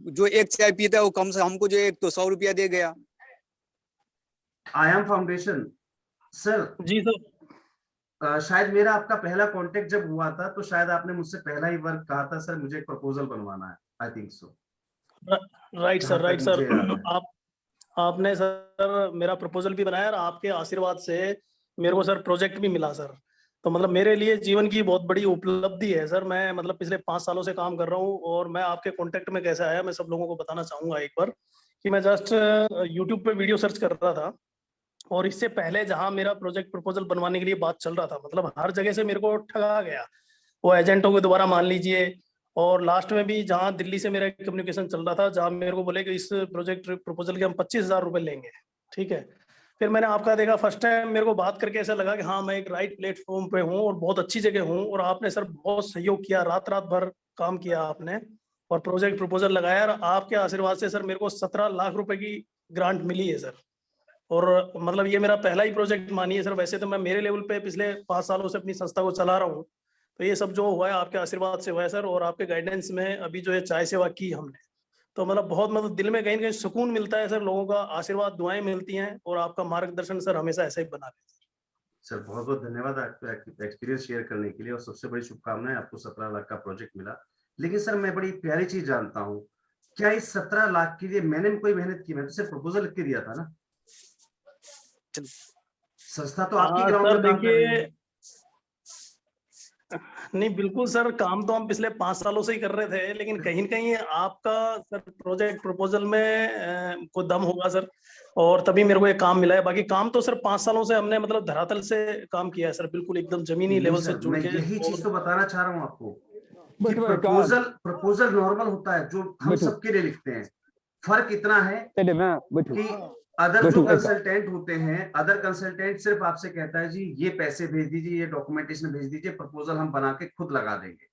जो एक चाय पीता है वो कम से हमको जो एक तो 100 रुपया दे गया। आयाम फाउंडेशन सर। जी सर। शायद मेरा आपका पहला कांटेक्ट जब हुआ था तो शायद आपने मुझसे पहला ही वर्क कहा था, सर मुझे एक प्रपोजल बनवाना है, I think so. Right sir, right sir. मुझे याद है। आपने सर मेरा प्रपोजल भी बनाया और आपके आशीर्वाद से मेरे को सर प्रोजेक्ट भी मिला सर। तो मतलब मेरे लिए जीवन की बहुत बड़ी उपलब्धि है सर। मैं मतलब पिछले 5 सालों से काम कर रहा हूँ और मैं आपके कांटेक्ट में कैसे आया मैं सब लोगों को बताना चाहूंगा एक बार कि मैं जस्ट यूट्यूब पे वीडियो सर्च कर रहा था और इससे पहले जहां मेरा प्रोजेक्ट प्रपोजल बनवाने के लिए बात चल रहा था, मतलब हर जगह से मेरे को ठगा गया वो एजेंटों के द्वारा मान लीजिए। और लास्ट में भी जहां दिल्ली से मेरा कम्युनिकेशन चल रहा था, जहां मेरे को बोले कि इस प्रोजेक्ट प्रपोजल के हम 25,000 रुपए लेंगे, ठीक है। फिर मैंने आपका देखा, फर्स्ट टाइम मेरे को बात करके ऐसा लगा कि हाँ मैं एक राइट प्लेटफॉर्म पे हूँ और बहुत अच्छी जगह हूँ। और आपने सर बहुत सहयोग किया, रात भर काम किया आपने और प्रोजेक्ट प्रपोजल लगाया और आपके आशीर्वाद से सर मेरे को 17 लाख रुपए की ग्रांट मिली है सर। और मतलब ये मेरा पहला ही प्रोजेक्ट मानिए सर। वैसे तो मैं मेरे लेवल पे पिछले 5 सालों से अपनी संस्था को चला रहा हूँ, तो ये सब जो हुआ है आपके आशीर्वाद से हुआ है सर, और आपके गाइडेंस में अभी जो है चाय सेवा की हमने, तो मतलब बहुत मतलब दिल में कहीं ना कहीं सुकून मिलता है सर, लोगों का आशीर्वाद दुआएं मिलती हैं, और आपका मार्गदर्शन सर हमेशा ऐसा ही बना रहे। सर बहुत बहुत धन्यवाद आपका एक्सपीरियंस शेयर करने के लिए, और सबसे बड़ी शुभकामनाएं, आपको 17 लाख का प्रोजेक्ट मिला। लेकिन सर मैं बड़ी प्यारी चीज जानता हूँ, क्या इस 17 लाख के लिए मैंने कोई मेहनत की? मैं तो सिर्फ प्रपोजल लिख के दिया था ना, संस्था तो आपकी ग्राउंड सर में काम कर रही देखिए, है। नहीं बिल्कुल सर, काम तो हम पिछले 5 सालों से ही कर रहे थे, लेकिन कहीं न कहीं आपका सर प्रोजेक्ट प्रपोजल में को दम होगा सर, और तभी मेरे को ये काम मिला है। बाकी काम तो सर 5 सालों से हमने मतलब धरातल से काम किया है सर, बिल्कुल एकदम जमीनी नहीं लेवल से सर, जुड़ मैं के। यही चीज और तो बताना चाह रहा हूँ आपको कि बैठो प्रपोजल नॉर्मल होता है जो हम बैठो। सबके लिए लिखते हैं। फर्क इतना है चले मैं बैठो कि अदर जो बैठो, ऐसा। कंसल्टेंट होते हैं, अदर कंसल्टेंट सिर्फ आपसे कहता है जी ये पैसे भेज दीजिए, ये डॉक्यूमेंटेशन भेज दीजिए, प्रपोजल हम बना के खुद लगा देंगे।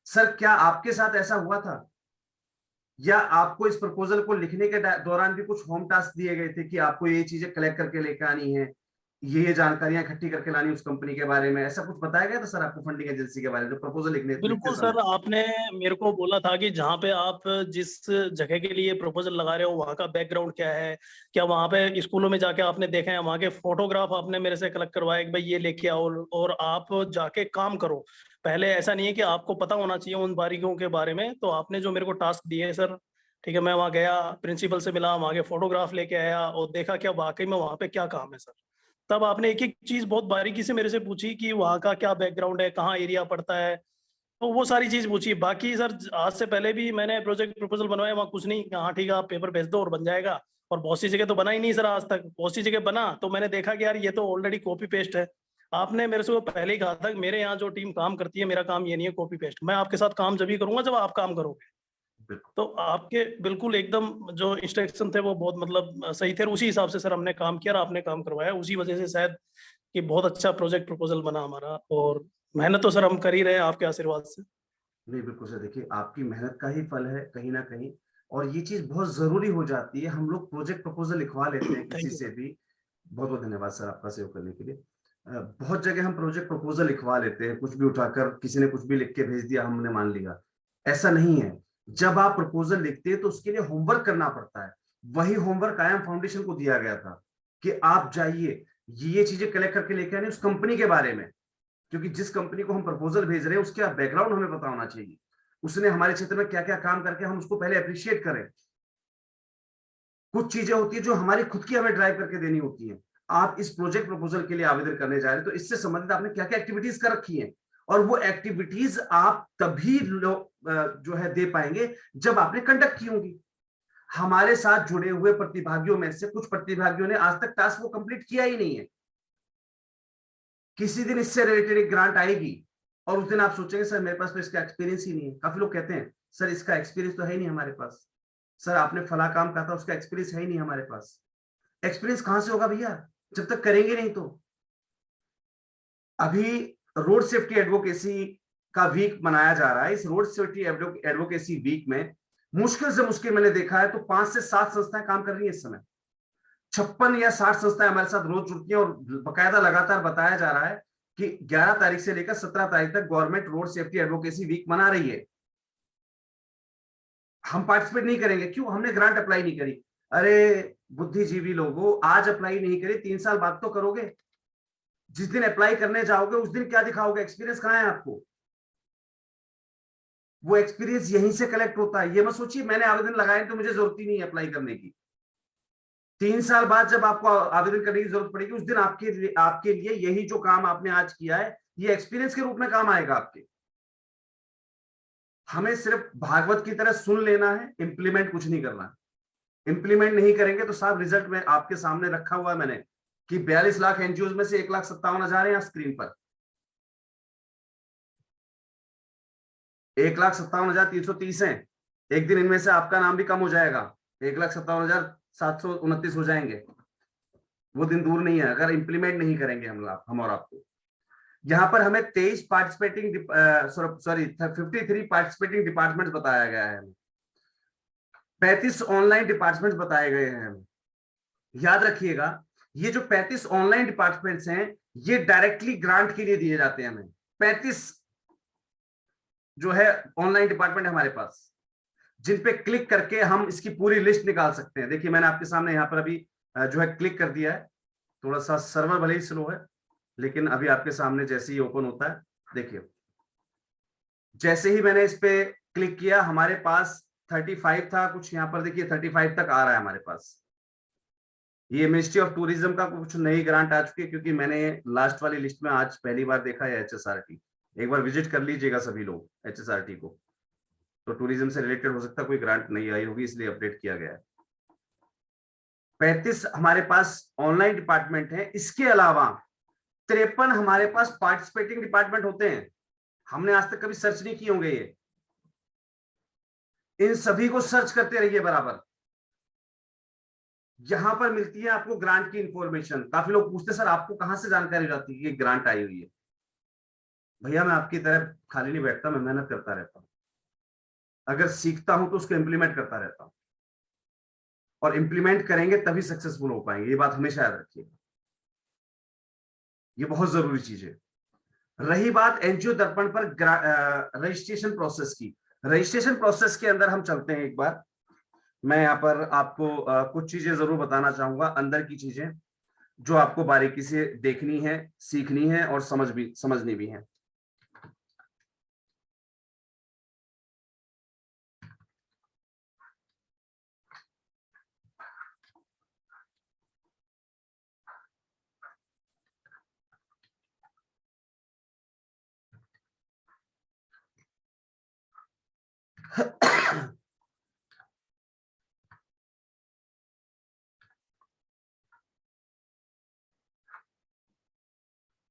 सर क्या आपके साथ ऐसा हुआ था, या आपको इस प्रपोजल को लिखने के दौरान भी कुछ होम टास्क दिए गए थे कि आपको ये चीजें कलेक्ट करके लेकर आनी है, ये जानकारियां इकट्ठी करके लानी उस कंपनी के बारे में? ऐसा कुछ बताया गया था सर आपको फंडिंग एजेंसी के बारे में, जो प्रपोजल लिखते बिल्कुल समय? सर, आपने मेरे को बोला था कि जहाँ पे आप जिस जगह के लिए प्रपोजल लगा रहे हो वहाँ का बैकग्राउंड क्या है, क्या वहाँ पे स्कूलों में जाके आपने देखा है, वहाँ के फोटोग्राफ आपने मेरे से कलेक्ट करवाए कि भाई ये लेके आओ, और आप जाके काम करो। पहले ऐसा नहीं है कि आपको पता होना चाहिए उन बारीकियों के बारे में, तो आपने जो मेरे को टास्क दिए सर, ठीक है, मैं वहाँ गया, प्रिंसिपल से मिला, वहाँ के फोटोग्राफ लेके आया और देखा क्या वाकई में वहाँ पे क्या काम है सर। तब आपने एक एक चीज बहुत बारीकी से मेरे से पूछी कि वहाँ का क्या बैकग्राउंड है, कहाँ एरिया पड़ता है, तो वो सारी चीज पूछी। बाकी सर आज से पहले भी मैंने प्रोजेक्ट प्रपोजल बनवाया, वहाँ कुछ नहीं, हाँ ठीक है आप पेपर भेज दो और बन जाएगा। और बहुत सी जगह तो बना ही नहीं सर, आज तक बहुत सी जगह बना तो मैंने देखा कि यार ये तो ऑलरेडी कॉपी पेस्ट है। आपने मेरे से वो पहले ही कहा था कि मेरे यहाँ जो टीम काम करती है, मेरा काम ये नहीं है कॉपी पेस्ट, मैं आपके साथ काम जब ही करूंगा जब आप काम करोगे। बिल्कुल। तो आपके बिल्कुल एकदम जो इंस्ट्रक्शन थे वो बहुत मतलब सही थे, और उसी हिसाब से सर हमने काम किया और आपने काम करवाया, उसी वजह से शायद कि बहुत अच्छा प्रोजेक्ट प्रपोजल बना हमारा। और मेहनत तो सर हम कर ही रहे हैं आपके आशीर्वाद से। नहीं बिल्कुल सर, देखिए आपकी मेहनत का ही फल है कहीं ना कहीं, और ये चीज बहुत जरूरी हो जाती है। हम लोग प्रोजेक्ट प्रपोजल लिखवा लेते हैं किसी थैंक यू से सर। भी। बहुत बहुत धन्यवाद सर आपका सेव करने के लिए। बहुत जगह हम प्रोजेक्ट प्रपोजल लिखवा लेते हैं, कुछ भी उठाकर किसी ने कुछ भी लिख के भेज दिया, हमने मान लिया। ऐसा नहीं है। जब आप प्रपोजल लिखते हैं तो उसके लिए होमवर्क करना पड़ता है। वही होमवर्क आईएम फाउंडेशन को दिया गया था कि आप जाइए ये चीजें कलेक्ट करके लेके आने उस कंपनी के बारे में, क्योंकि जिस कंपनी को हम प्रपोजल भेज रहे हैं उसका बैकग्राउंड हमें पता होना चाहिए, उसने हमारे क्षेत्र में क्या क्या काम करके हम उसको पहले अप्रिशिएट करें। कुछ चीजें होती है जो हमारी खुद की हमें ड्राइव करके देनी होती है। आप इस प्रोजेक्ट प्रपोजल के लिए आवेदन करने जा रहे हैं तो इससे संबंधित आपने क्या क्या एक्टिविटीज कर रखी हैं, और वो एक्टिविटीज आप तभी जो है दे पाएंगे जब आपने कंडक्ट की होंगी। हमारे साथ जुड़े हुए प्रतिभागियों में से कुछ प्रतिभागियों ने आज तक टास्क को कंप्लीट किया ही नहीं है। किसी दिन इससे रिलेटेड एक ग्रांट आएगी और उस दिन आप सोचेंगे सर मेरे पास तो इसका एक्सपीरियंस ही नहीं है। काफी लोग कहते हैं सर इसका एक्सपीरियंस तो है ही नहीं हमारे पास, सर आपने फला काम कहा था उसका एक्सपीरियंस है ही नहीं हमारे पास। एक्सपीरियंस कहां से होगा भैया जब तक करेंगे नहीं तो। अभी रोड सेफ्टी एडवोकेसी का वीक मनाया जा रहा है। इस रोड सेफ्टी एडवोकेसी वीक में मुश्किल से मुश्किल मैंने देखा है तो 5 से 7 संस्थाएं काम कर रही है इस समय। 56 या 60 संस्थाएं हमारे साथ रोज जुड़ती हैं, और बकायदा लगातार बताया जा रहा है कि 11 तारीख से लेकर 17 तारीख तक government road safety advocacy week मना रही है। हम पार्टिसिपेट नहीं करेंगे क्यों? हमने ग्रांट अप्लाई नहीं करी। अरे बुद्धिजीवी लोगों, आज अप्लाई नहीं करी 3 साल बाद तो करोगे। जिस दिन अप्लाई करने जाओगे उस दिन क्या दिखाओगे? एक्सपीरियंस कहां है आपको? वो एक्सपीरियंस यहीं से कलेक्ट होता है। ये मत सोचिए मैंने आवेदन लगाया तो मुझे जरूरत ही नहीं है अप्लाई करने की। 3 साल बाद जब आपको आवेदन करने की जरूरत पड़ेगी उस दिन आपके लिए यही जो काम आपने आज किया है ये एक्सपीरियंस के रूप में काम आएगा आपके। हमें सिर्फ भागवत की तरह सुन लेना है, इंप्लीमेंट कुछ नहीं करना है। इंप्लीमेंट नहीं करेंगे तो साहब रिजल्ट में आपके सामने रखा हुआ है मैंने कि 42 लाख एनजीओ में से 1,57,000 यहाँ स्क्रीन पर। 1,57,330 है। एक दिन इनमें से आपका नाम भी कम हो जाएगा, 1,57,729 हो जाएंगे। वो दिन दूर नहीं है अगर इंप्लीमेंट नहीं करेंगे हम और आपको। यहाँ पर हमें 23 पार्टिसिपेटिंग 53 पार्टिसिपेटिंग डिपार्टमेंट्स बताया गया है, 35 ऑनलाइन डिपार्टमेंट्स बताए गए हैं। याद रखिएगा ये जो 35 ऑनलाइन डिपार्टमेंट्स हैं, ये डायरेक्टली ग्रांट के लिए दिए जाते हैं हमें। 35 जो है ऑनलाइन डिपार्टमेंट हमारे पास, जिन पे क्लिक करके हम इसकी पूरी लिस्ट निकाल सकते हैं। देखिए मैंने आपके सामने यहाँ पर अभी जो है क्लिक कर दिया है। थोड़ा सा सर्वर भले ही स्लो है, लेकिन अभी आपके सामने जैसे ही ओपन होता है, देखिए जैसे ही मैंने इस पे क्लिक किया, हमारे पास 35 था कुछ, यहाँ पर देखिए 35 तक आ रहा है हमारे पास। ये मिनिस्ट्री ऑफ टूरिज्म का कुछ नई ग्रांट आ चुकी है, क्योंकि मैंने लास्ट वाली लिस्ट में आज पहली बार देखा है HSRT। एक बार विजिट कर लीजिएगा सभी लोग HSRT को, तो टूरिज्म से रिलेटेड हो सकता है कोई ग्रांट नहीं आई होगी, इसलिए अपडेट किया गया है। 35 हमारे पास ऑनलाइन डिपार्टमेंट है। इसके अलावा 53 हमारे पास पार्टिसिपेटिंग डिपार्टमेंट होते हैं। हमने आज तक कभी सर्च नहीं किए होंगे ये। इन सभी को सर्च करते रहिए बराबर। यहां पर मिलती है आपको ग्रांट की इंफॉर्मेशन। काफी लोग पूछते सर आपको कहां से जानकारी हो जाती है कि ग्रांट आई हुई है? भैया मैं आपकी तरह खाली नहीं बैठता, मैं मेहनत करता रहता हूं। अगर सीखता हूं तो उसको इंप्लीमेंट करता रहता हूं, और इंप्लीमेंट करेंगे तभी सक्सेसफुल हो पाएंगे। ये बात हमेशा याद रखिएगा, ये बहुत जरूरी चीज है। रही बात एनजीओ दर्पण पर रजिस्ट्रेशन प्रोसेस की, रजिस्ट्रेशन प्रोसेस के अंदर हम चलते हैं एक बार। मैं यहाँ पर आपको कुछ चीजें जरूर बताना चाहूंगा, अंदर की चीजें जो आपको बारीकी से देखनी है, सीखनी है और समझनी भी है।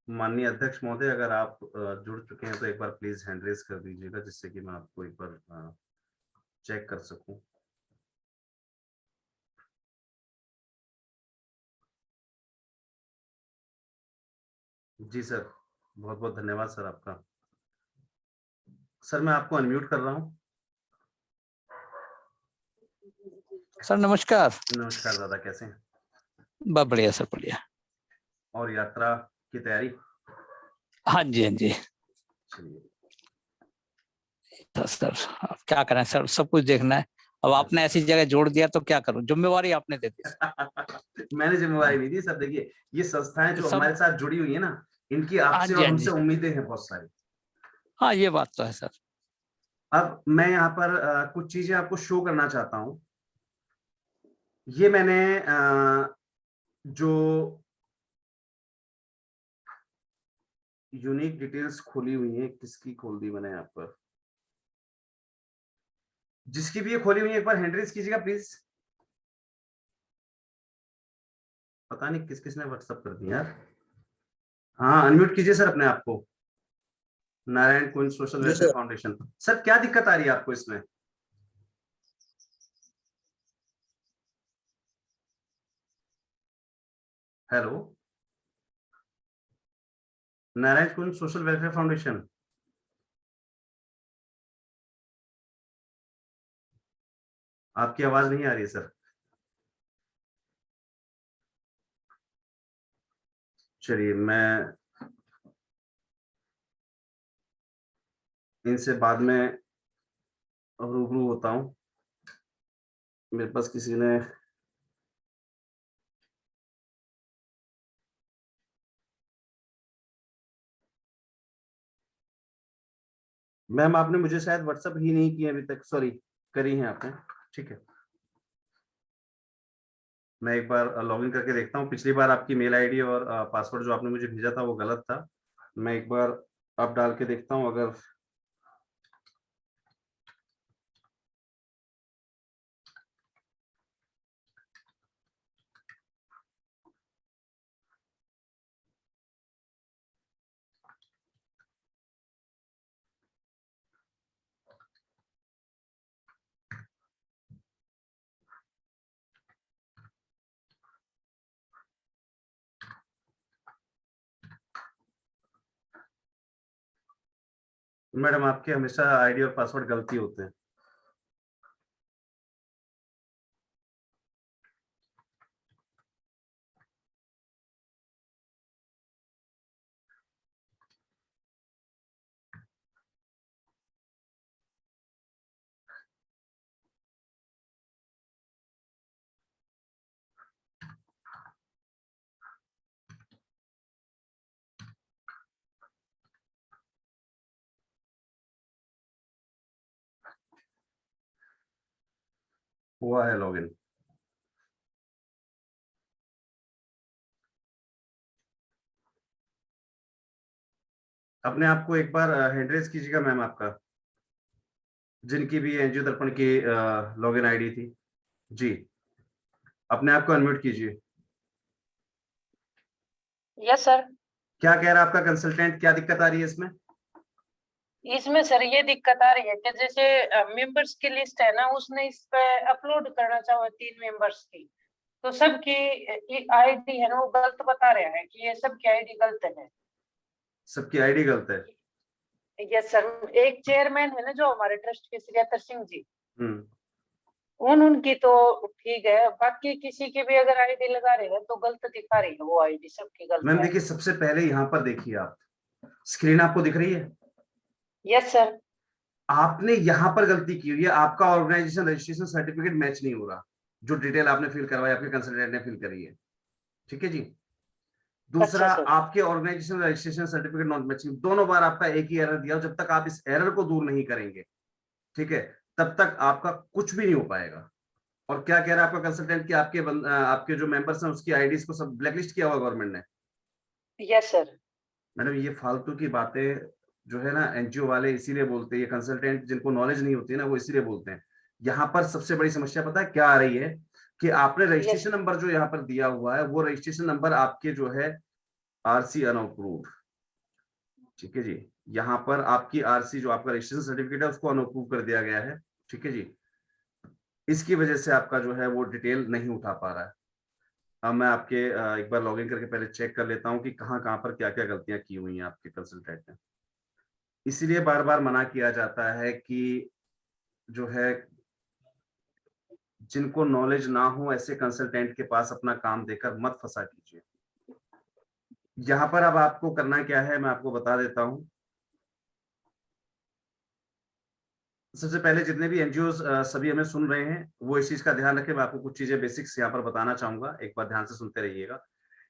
माननीय अध्यक्ष महोदय, अगर आप जुड़ चुके हैं तो एक बार प्लीज हैंड रेज कर दीजिएगा, जिससे कि मैं आपको एक बार चेक कर सकूं। जी सर, बहुत बहुत धन्यवाद सर आपका। सर मैं आपको अनम्यूट कर रहा हूं। सर नमस्कार। नमस्कार दादा, कैसे हैं? बहुत बढ़िया सर, बढ़िया। और यात्रा की तैयारी? हाँ जी, हाँ जी। चलिए सर अब क्या करें सर, सब कुछ देखना है। अब आपने ऐसी जगह जोड़ दिया तो क्या करूं, जिम्मेवारी आपने दे दी। मैंने जिम्मेवारी नहीं दी सर। देखिए ये संस्थाएं जो सब हमारे साथ जुड़ी हुई है ना, इनकी हाँ आपसे जी, और हाँ जी। हमसे उम्मीदें हैं बहुत सारी। हाँ ये बात तो है सर। अब मैं यहाँ पर कुछ चीजें आपको शो करना चाहता हूँ। ये मैंने जो यूनिक डिटेल्स खोली हुई है, किसकी खोल दी मैंने यहाँ पर? जिसकी भी ये खोली हुई है एक बार हैंड रेज कीजिएगा प्लीज। पता नहीं किस किसने व्हाट्सएप कर दिया यार। हाँ अनम्यूट कीजिए सर अपने आप को। नारायण कुंज सोशल वेलफेयर फाउंडेशन। सर क्या दिक्कत आ रही है आपको इसमें? हेलो, नारायण कुंज सोशल वेलफेयर फाउंडेशन। आपकी आवाज नहीं आ रही है सर। चलिए मैं इनसे बाद में रूबरू होता हूँ। मेरे पास किसी ने मैम आपने मुझे शायद व्हाट्सएप ही नहीं किया अभी तक। सॉरी, करी है आपने, ठीक है। मैं एक बार लॉगिन करके देखता हूँ। पिछली बार आपकी मेल आईडी और पासवर्ड जो आपने मुझे भेजा था वो गलत था। मैं एक बार अब डाल के देखता हूँ अगर मैडम आपके हमेशा आईडी और पासवर्ड गलती होते हैं। हुआ है लॉगिन। अपने आप को एक बार हैंड रेज कीजिएगा मैम, आपका जिनकी भी एनजीओ दर्पण की लॉगिन आईडी थी जी, अपने आप को अनम्यूट कीजिए। Yes sir. क्या कह रहा है आपका कंसल्टेंट, क्या दिक्कत आ रही है इसमें? इसमें सर ये दिक्कत आ रही है कि जैसे मेंबर्स की लिस्ट है ना, उसने इस पे अपलोड करना चाहा 3 मेंबर्स की, तो सबकी आईडी है ना वो गलत बता रहा है कि ये सबकी आईडी गलत है। सबकी आईडी गलत है? Yes sir. एक चेयरमैन है ना जो हमारे ट्रस्ट के श्रीयातर सिंह जी, हम्म। उनकी तो ठीक है, बाकी किसी की भी अगर आईडी लगा रहे हैं तो गलत दिखा रही है वो आईडी, सबकी गलत मैम है। देखिए, सबसे पहले यहाँ पर देखिए, आप स्क्रीन आपको दिख रही है? Yes sir. आपने यहाँ पर गलती की हुई है, आपका ऑर्गेनाइजेशन रजिस्ट्रेशन सर्टिफिकेट मैच नहीं हो रहा, जो डिटेल आपने फिल करवाई, आपके कंसल्टेंट ने फिल करी है, ठीक है जी। दूसरा, अच्छा सर। आपके organisation registration certificate not matching, दोनों बार आपका एक ही एरर दिया। जब तक आप इस एरर को दूर नहीं करेंगे, ठीक है, तब तक आपका कुछ भी नहीं हो पाएगा। और क्या कह रहा है आपका कंसल्टेंट कि आपके जो मेंबर्स हैं उसकी आईडीज को सब ब्लैकलिस्ट किया हुआ गवर्नमेंट ने? Yes sir. मैडम ये फालतू की बातें जो है ना, एनजीओ वाले इसीलिए बोलते हैं, ये कंसल्टेंट जिनको नॉलेज नहीं होती है ना, वो इसीलिए बोलते हैं। यहाँ पर सबसे बड़ी समस्या पता है क्या आ रही है, कि आपने रजिस्ट्रेशन नंबर जो यहाँ पर दिया हुआ है, वो रजिस्ट्रेशन नंबर आपके जो है आरसी अनअप्रूव्ड, ठीक है जी। यहाँ पर आपकी आरसी जो आपका रजिस्ट्रेशन सर्टिफिकेट है उसको अनअप्रूव कर दिया गया है, ठीक है जी। इसकी वजह से आपका जो है वो डिटेल नहीं उठा पा रहा है। अब मैं आपके एक बार लॉगिन करके पहले चेक कर लेता हूँ कि कहाँ कहाँ पर क्या क्या गलतियां की हुई हैं आपके कंसल्टेंट ने। इसीलिए बार बार मना किया जाता है कि जो है, जिनको नॉलेज ना हो ऐसे कंसल्टेंट के पास अपना काम देकर मत फंसा कीजिए। यहाँ पर अब आपको करना क्या है मैं आपको बता देता हूँ। सबसे पहले जितने भी एनजीओ सभी हमें सुन रहे हैं वो इस चीज का ध्यान रखें। मैं आपको कुछ चीजें बेसिक्स यहाँ पर बताना चाहूंगा, एक बार ध्यान से सुनते रहिएगा।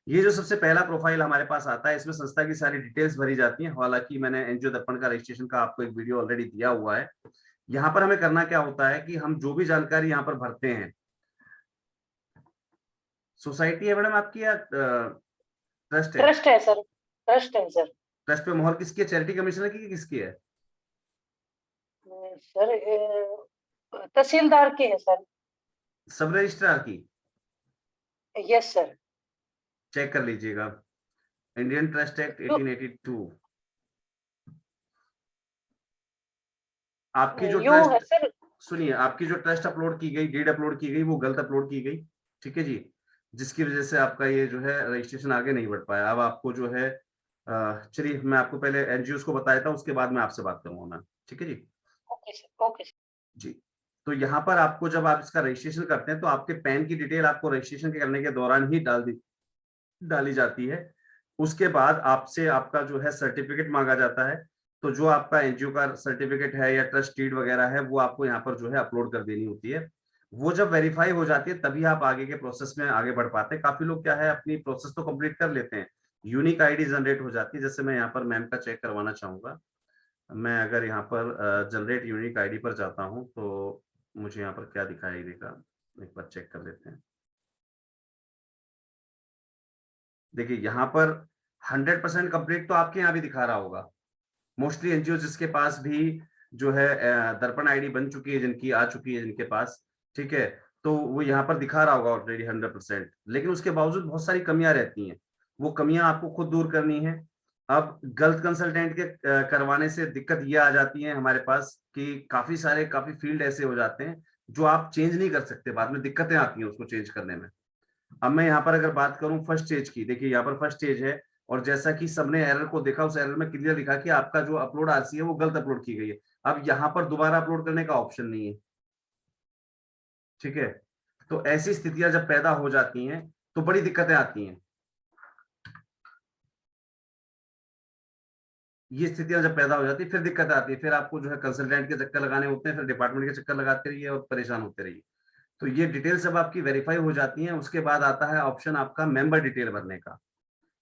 ये जो सबसे पहला प्रोफाइल हमारे पास आता है, इसमें संस्था की सारी डिटेल्स भरी जाती हैं। हालांकि मैंने एनजीओ दर्पण का रजिस्ट्रेशन का आपको एक वीडियो ऑलरेडी दिया हुआ है। यहाँ पर हमें करना क्या होता है कि हम जो भी जानकारी यहाँ पर भरते हैं, सोसाइटी है मैडम आपकी या ट्रस्ट है? ट्रस्ट है सर, ट्रस्ट है सर। ट्रस्ट पे मोहर किसकी है, चैरिटी कमिश्नर की किसकी है? सर तहसीलदार की है सर। सब रजिस्ट्रार की? Yes sir. चेक कर लीजिएगा, इंडियन ट्रस्ट एक्ट 1882। आपकी जो यूं है ट्रस्ट, सर। सुनिए, आपकी जो ट्रस्ट अपलोड की गई, डीड अपलोड की गई, वो गलत अपलोड की गई, ठीक है जी। जिसकी वजह से आपका ये जो है रजिस्ट्रेशन आगे नहीं बढ़ पाया। अब आपको जो है चलिए मैं आपको पहले एनजीओ को बता देता हूँ, उसके बाद मैं आपसे बात करूंगा मैम, ठीक है जी। ओके सर, ओके जी, तो यहाँ पर आपको जब आप इसका रजिस्ट्रेशन करते हैं तो आपके पैन की डिटेल आपको रजिस्ट्रेशन करने के दौरान ही डाली जाती है। उसके बाद आपसे आपका जो है सर्टिफिकेट मांगा जाता है। तो जो आपका एनजीओ का सर्टिफिकेट है या ट्रस्ट डीड वगैरह है, वो आपको यहाँ पर जो है अपलोड कर देनी होती है। वो जब वेरीफाई हो जाती है तभी आप आगे के प्रोसेस में आगे बढ़ पाते हैं। काफी लोग क्या है अपनी प्रोसेस तो कंप्लीट कर लेते हैं, यूनिक आईडी जनरेट हो जाती है। जैसे मैं यहाँ पर मैम का चेक करवाना चाहूंगा। मैं अगर यहाँ पर जनरेट यूनिक आईडी पर जाता हूँ तो मुझे यहाँ पर क्या दिखाई देगा, एक बार चेक कर लेते हैं। देखिए यहाँ पर 100% कंप्लीट तो आपके यहाँ भी दिखा रहा होगा। मोस्टली एनजीओ जिसके पास भी जो है दर्पण आईडी बन चुकी है, जिनकी आ चुकी है जिनके पास, ठीक है, तो वो यहाँ पर दिखा रहा होगा ऑलरेडी 100%। लेकिन उसके बावजूद बहुत सारी कमियां रहती हैं, वो कमियां आपको खुद दूर करनी है। अब गलत कंसल्टेंट के करवाने से दिक्कत ये आ जाती है हमारे पास कि काफी फील्ड ऐसे हो जाते हैं जो आप चेंज नहीं कर सकते, बाद में दिक्कतें आती हैं उसको चेंज करने में। अब मैं यहाँ पर अगर बात करूं फर्स्ट स्टेज की, देखिए यहाँ पर फर्स्ट स्टेज है, और जैसा कि सबने एरर को देखा, उस एरर में क्लियर लिखा कि आपका जो अपलोड आरसी है वो गलत अपलोड की गई है। अब यहाँ पर दोबारा अपलोड करने का ऑप्शन नहीं है, ठीक है। तो ऐसी स्थितियां जब पैदा हो जाती हैं तो बड़ी दिक्कतें आती हैं। ये स्थितियां जब पैदा हो जाती है फिर दिक्कत आती है, फिर आपको जो है कंसल्टेंट के चक्कर लगाने होते हैं, फिर डिपार्टमेंट के चक्कर लगाते रहिए और परेशान होते रहिए। तो ये डिटेल सब आपकी वेरीफाई हो जाती हैं। उसके बाद आता है ऑप्शन आपका मेंबर डिटेल भरने का।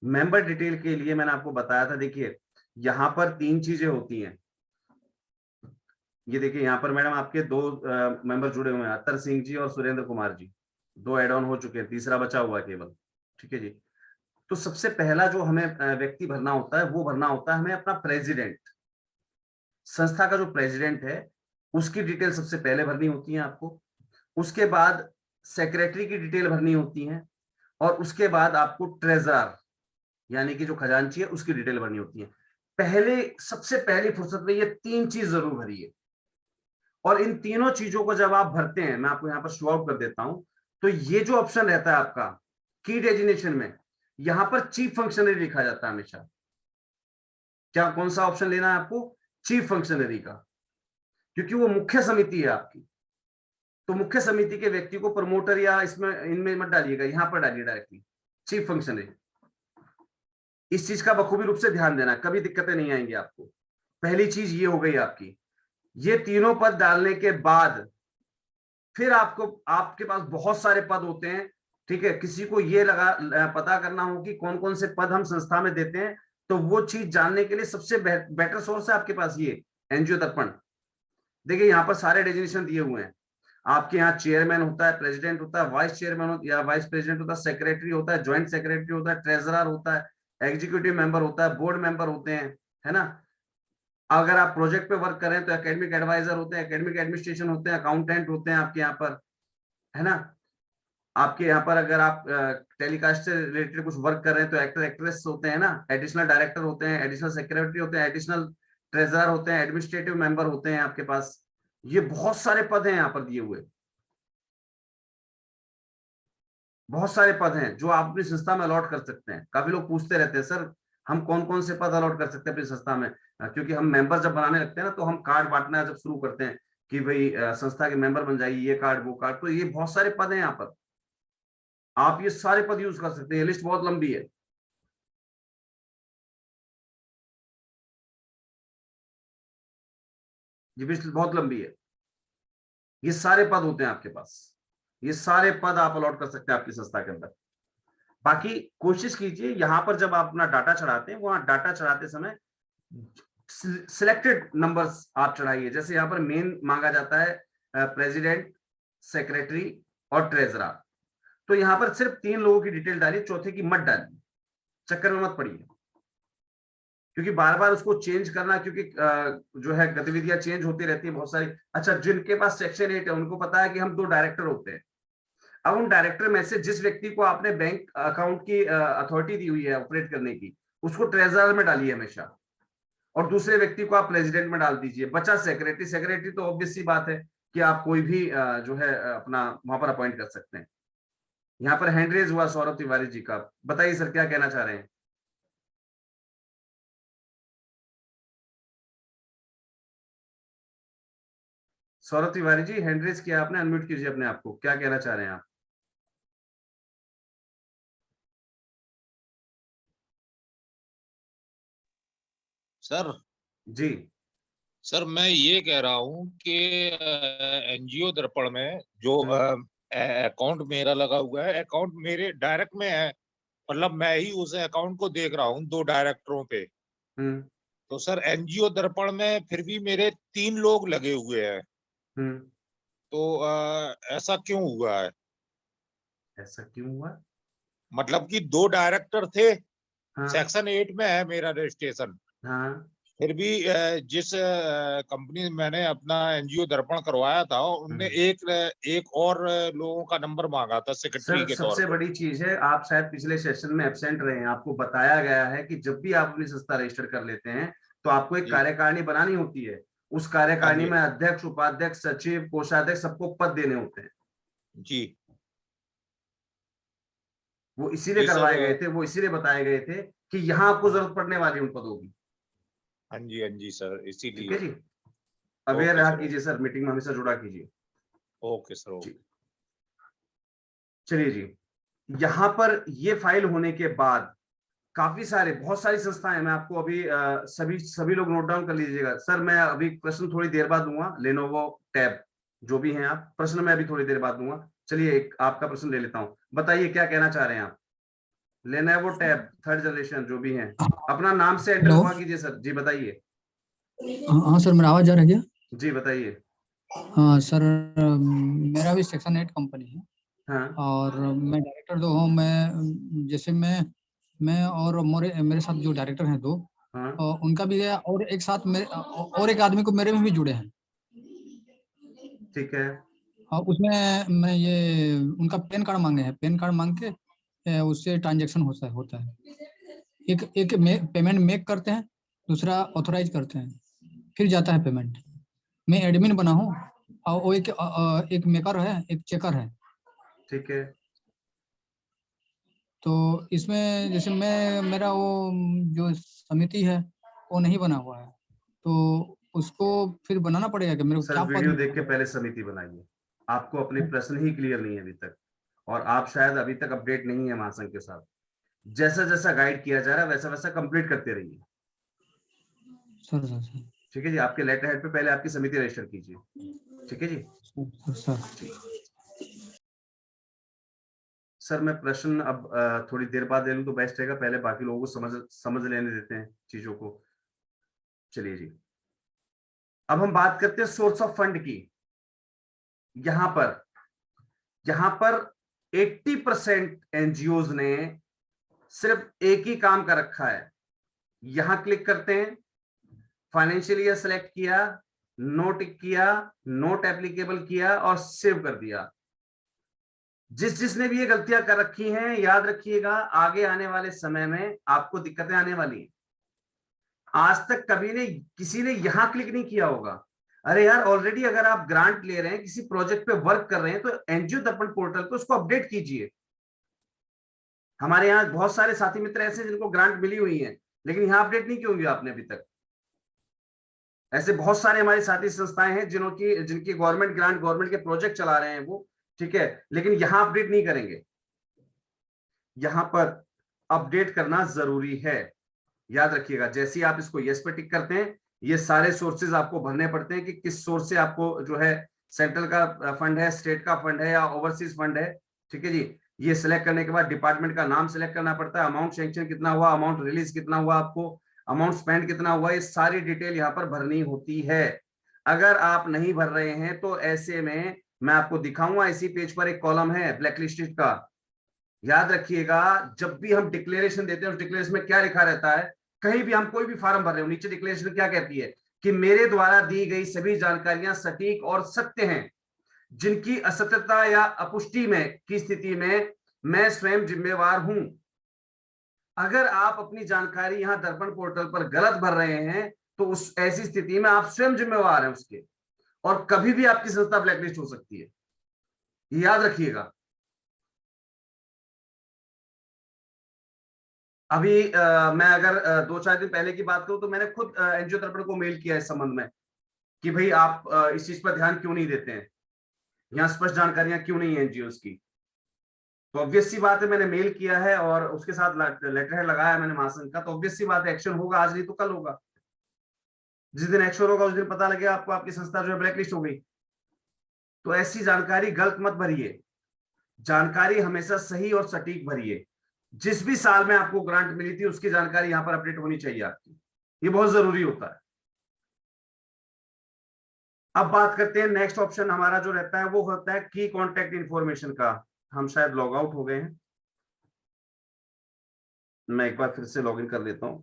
मेंबर डिटेल के लिए मैंने आपको बताया था, देखिए यहाँ पर 3 चीजें होती हैं। ये देखिए यहाँ पर मैडम आपके 2 मेंबर जुड़े हुए हैं, अत्तर सिंह जी और सुरेंद्र कुमार जी, 2 एड ऑन हो चुके हैं, तीसरा बचा हुआ है केवल। ठीक है जी। तो सबसे पहला जो हमें व्यक्ति भरना होता है वो भरना होता है हमें अपना प्रेसिडेंट। संस्था का जो प्रेसिडेंट है उसकी डिटेल सबसे पहले भरनी होती है आपको। उसके बाद सेक्रेटरी की डिटेल भरनी होती है, और उसके बाद आपको ट्रेजरर यानी कि जो खजांची है उसकी डिटेल भरनी होती है। पहले सबसे पहली फुर्सत में ये 3 चीज जरूर भरिए, और इन तीनों चीजों को जब आप भरते हैं, मैं आपको यहाँ पर शो आउट कर देता हूं, तो ये जो ऑप्शन रहता है आपका की डेजिग्नेशन में, यहां पर चीफ फंक्शनरी लिखा जाता है हमेशा। क्या कौन सा ऑप्शन लेना है आपको? चीफ फंक्शनरी का, क्योंकि वो मुख्य समिति है आपकी। तो मुख्य समिति के व्यक्ति को प्रमोटर या इसमें इनमें मत डालिएगा, यहां पर डालिए डायरेक्टली चीफ फंक्शनरी। इस चीज का बखूबी रूप से ध्यान देना, कभी दिक्कतें नहीं आएंगी आपको। पहली चीज ये हो गई आपकी। ये तीनों पद डालने के बाद फिर आपके पास बहुत सारे पद होते हैं। ठीक है, किसी को ये पता करना हो कि कौन कौन से पद हम संस्था में देते हैं, तो वो चीज जानने के लिए सबसे बेटर सोर्स है आपके पास ये एनजीओ दर्पण। देखिए यहाँ पर सारे डेजिग्नेशन दिए हुए हैं। आपके यहाँ चेयरमैन होता है, प्रेसिडेंट होता है, वाइस चेयरमैन या वाइस प्रेसिडेंट होता है, सेक्रेटरी होता है, ज्वाइंट सेक्रेटरी होता है, ट्रेजरर होता है, एग्जीक्यूटिव मेंबर होता है, बोर्ड मेंबर होते हैं, है ना। अगर आप प्रोजेक्ट पे वर्क कर रहे हैं तो एकेडमिक एडवाइजर होते हैं, एकेडमिक एडमिनिस्ट्रेशन होते हैं, अकाउंटेंट होते हैं आपके यहाँ पर, है ना। आपके यहाँ पर अगर आप टेलीकास्ट से रिलेटेड कुछ वर्क कर रहे हैं तो एक्टर एक्ट्रेस होते हैं ना, एडिशनल डायरेक्टर होते हैं, एडिशनल सेक्रेटरी होते हैं, एडिशनल ट्रेजरर होते हैं, एडमिनिस्ट्रेटिव मेंबर होते हैं आपके पास। ये बहुत सारे पद हैं यहाँ पर दिए हुए, बहुत सारे पद हैं जो आप अपनी संस्था में अलॉट कर सकते हैं। काफी लोग पूछते रहते हैं सर हम कौन कौन से पद अलॉट कर सकते हैं अपनी संस्था में, क्योंकि हम मेंबर जब बनाने लगते हैं ना तो हम कार्ड बांटना जब शुरू करते हैं कि भाई संस्था के मेंबर बन जाइए, ये कार्ड वो कार्ड, तो ये बहुत सारे पद हैं यहाँ पर। आप ये सारे पद यूज कर सकते हैं, लिस्ट बहुत लंबी है। ये लिस्ट बहुत लंबी है, ये सारे पद होते हैं आपके पास, ये सारे पद आप अलॉट कर सकते हैं आपकी संस्था के अंदर। बाकी कोशिश कीजिए यहाँ पर जब आप अपना डाटा चढ़ाते हैं, वहां डाटा चढ़ाते समय सिलेक्टेड नंबर्स आप चढ़ाइए। जैसे यहाँ पर मेन मांगा जाता है प्रेसिडेंट, सेक्रेटरी और ट्रेजरर, तो यहाँ पर सिर्फ 3 लोगों की डिटेल डालिए, चौथे की मत डालिए, चक्कर में मत पड़िए, क्योंकि बार बार उसको चेंज करना, क्योंकि जो है गतिविधियां चेंज होती रहती है बहुत सारी। अच्छा, जिनके पास सेक्शन 8 है उनको पता है कि हम 2 डायरेक्टर होते हैं। अब उन डायरेक्टर में से जिस व्यक्ति को आपने बैंक अकाउंट की अथॉरिटी दी हुई है ऑपरेट करने की, उसको ट्रेजरर में डालिए हमेशा, और दूसरे व्यक्ति को आप प्रेसिडेंट में डाल दीजिए। बचा सेक्रेटरी, सेक्रेटरी तो ऑब्वियस सी बात है कि आप कोई भी जो है अपना वहां पर अपॉइंट कर सकते हैं। यहाँ पर हैंड रेज हुआ सौरभ तिवारी जी का, बताइए सर क्या कहना चाह रहे हैं। सौरभ तिवारी जी हैंड रेज किया आपने, अनम्यूट कीजिए अपने आप को, क्या कहना चाह रहे हैं आप। सर जी सर मैं ये कह रहा हूँ कि एनजीओ दर्पण में जो अकाउंट मेरा लगा हुआ है, अकाउंट मेरे डायरेक्ट में है, मतलब मैं ही उस अकाउंट को देख रहा हूँ 2 डायरेक्टरों पे। तो सर एनजीओ दर्पण में फिर भी मेरे 3 लोग लगे हुए हैं, तो ऐसा क्यों हुआ है? ऐसा क्यों हुआ? मतलब कि 2 डायरेक्टर थे, हाँ, सेक्शन 8 में है मेरा रजिस्ट्रेशन, हाँ, फिर भी जिस कंपनी मैंने अपना एनजीओ दर्पण करवाया था उनने एक और लोगों का नंबर मांगा था सेक्रेटरी के तौर सबसे पर। बड़ी चीज है, आप शायद पिछले सेशन में एब्सेंट रहे हैं। आपको बताया गया है कि जब भी आप अपनी संस्था रजिस्टर कर लेते हैं तो आपको एक कार्यकारिणी बनानी होती है। उस कार्यकारिणी में अध्यक्ष, उपाध्यक्ष, सचिव, कोषाध्यक्ष सबको पद देने होते हैं जी। वो इसीलिए करवाए गए थे, वो इसीलिए बताए गए थे कि यहाँ आपको जरूरत पड़ने वाली उन पदों की। हाँ जी सर, इसीलिए। ठीक है जी, अवेयर रहा कीजिए सर, मीटिंग में हमेशा जुड़ा कीजिए। Okay sir, okay. चलिए जी, यहाँ पर ये फाइल होने के बाद काफी सारे बहुत सारी संस्थाएं, मैं आपको अभी सभी लोग नोट डाउन कर लीजिएगा। सर मैं अभी प्रश्न थोड़ी देर बाद दूंगा, लेनोवो टैब जो भी हैं आप, प्रश्न मैं अभी थोड़ी देर बाद दूंगा। चलिए एक आपका प्रश्न ले लेता हूँ, बताइए क्या कहना चाह रहे हैं आप। लेनोवो टैब 3rd जनरेशन जो भी हैं, अपना नाम से एंटर हुआ कीजिए सर जी, बताइए। हाँ सर, मेरा आवाज जा रहा है क्या? जी बताइए। हाँ सर, मेरा भी सेक्शन 8 कंपनी है हाँ और मैं डायरेक्टर दो हूँ। मैं जैसे मैं और मेरे मेरे साथ जो डायरेक्टर हैं दो, हाँ उनका भी है और एक साथ मेरे और एक आदमी को मेरे में भी जुड़े हैं। ठीक है। और उसमें मैं ये उनका पैन कार्ड मांगे हैं, पैन कार्ड मांग के उससे ट्रांजैक्शन होता है। एक पेमेंट मेक करते हैं, दूसरा ऑथराइज करते हैं, फिर जाता है पेमेंट। मैं एडमिन बना हूँ और वो एक मेकर है, एक चेकर है। ठीक है। तो इसमें जैसे मेरा वो जो समिति है वो नहीं बना हुआ है, तो उसको फिर बनाना पड़ेगा कि मेरे को सर क्या पद वीडियो में देख के बनाना पहले समिति बनाइए। आपको अपने प्रश्न ही क्लियर नहीं है अभी तक, और आप शायद अभी तक अपडेट नहीं है महासंघ के साथ। जैसा जैसा गाइड किया जा रहा है वैसा वैसा कंप्लीट करते रहिए। सर? सर ठीक है जी। आपके लेटर हेड पे पहले आपकी समिति रजिस्टर कीजिए। ठीक है जी। सर सर मैं प्रश्न अब थोड़ी देर बाद ले लूं तो बेस्ट रहेगा, पहले बाकी लोगों को समझ लेने देते हैं चीजों को। चलिए जी, अब हम बात करते हैं सोर्स ऑफ फंड की। यहां पर 80% एनजीओज ने सिर्फ एक ही काम कर रखा है। यहां क्लिक करते हैं, फाइनेंशियल ईयर सेलेक्ट किया, नो टिक किया, नोट एप्लीकेबल किया और सेव कर दिया। जिसने भी ये गलतियां कर रखी हैं, याद रखिएगा आगे आने वाले समय में आपको दिक्कतें आने वाली हैं। आज तक कभी ने किसी ने यहां क्लिक नहीं किया होगा। अरे यार, ऑलरेडी अगर आप ग्रांट ले रहे हैं, किसी प्रोजेक्ट पे वर्क कर रहे हैं, तो एनजीओ दर्पण पोर्टल पे उसको अपडेट कीजिए। हमारे यहाँ बहुत सारे साथी मित्र ऐसे जिनको ग्रांट मिली हुई है, लेकिन यहां अपडेट नहीं की होंगी आपने अभी तक। ऐसे बहुत सारे हमारे साथी संस्थाएं हैं जिनकी गवर्नमेंट ग्रांट, गवर्नमेंट के प्रोजेक्ट चला रहे हैं वो, ठीक है, लेकिन यहां अपडेट नहीं करेंगे। यहां पर अपडेट करना जरूरी है, याद रखिएगा। जैसे ही आप इसको यस पे टिक करते हैं, ये सारे सोर्सेज आपको भरने पड़ते हैं कि किस सोर्स से आपको जो है सेंट्रल का फंड है, स्टेट का फंड है या ओवरसीज फंड है। ठीक है जी। ये सिलेक्ट करने के बाद डिपार्टमेंट का नाम सिलेक्ट करना पड़ता है, अमाउंट सैंक्शन कितना हुआ, अमाउंट रिलीज कितना हुआ, आपको अमाउंट स्पेंड कितना हुआ, ये सारी डिटेल यहाँ पर भरनी होती है। अगर आप नहीं भर रहे हैं तो ऐसे में मैं आपको दिखाऊंगा, इसी पेज पर एक कॉलम है ब्लैकलिस्टेड का। याद रखिएगा, जब भी हम डिक्लेरेशन देते हैं उस डिक्लेरेशन में क्या लिखा रहता है, कहीं भी हम कोई भी फॉर्म भर रहे हो, नीचे डिक्लेरेशन क्या कहती है कि मेरे द्वारा दी गई सभी जानकारियां सटीक और सत्य हैं। जिनकी असत्यता या अपुष्टि में की स्थिति में मैं स्वयं जिम्मेवार हूं। अगर आप अपनी जानकारी यहां दर्पण पोर्टल पर गलत भर रहे हैं तो उस ऐसी स्थिति में आप स्वयं जिम्मेवार हैं उसके, और कभी भी आपकी संस्था ब्लैकलिस्ट हो सकती है, याद रखिएगा। अभी मैं अगर 2-4 दिन पहले की बात करूं तो मैंने खुद एनजीओ दर्पण को मेल किया इस संबंध में कि भाई आप इस चीज पर ध्यान क्यों नहीं देते हैं, यहाँ स्पष्ट जानकारियां क्यों नहीं है एनजीओ की। तो ऑब्वियस सी बात है, मैंने मेल किया है और उसके साथ लेटर हेड लगाया मैंने महासंघ का, तो ऑब्वियस सी बात है एक्शन होगा, आज नहीं तो कल होगा। जिस दिन एक्शन होगा उस दिन पता लगेगा आपको आपकी संस्था जो है ब्लैकलिस्ट हो गई। तो ऐसी जानकारी गलत मत भरिए, जानकारी हमेशा सही और सटीक भरिए। जिस भी साल में आपको ग्रांट मिली थी उसकी जानकारी यहाँ पर अपडेट होनी चाहिए आपकी, ये बहुत जरूरी होता है। अब बात करते हैं नेक्स्ट ऑप्शन हमारा जो रहता है वो होता है की कॉन्टेक्ट इंफॉर्मेशन का। हम शायद लॉग आउट हो गए हैं, मैं एक बार फिर से लॉगिन कर लेता हूं।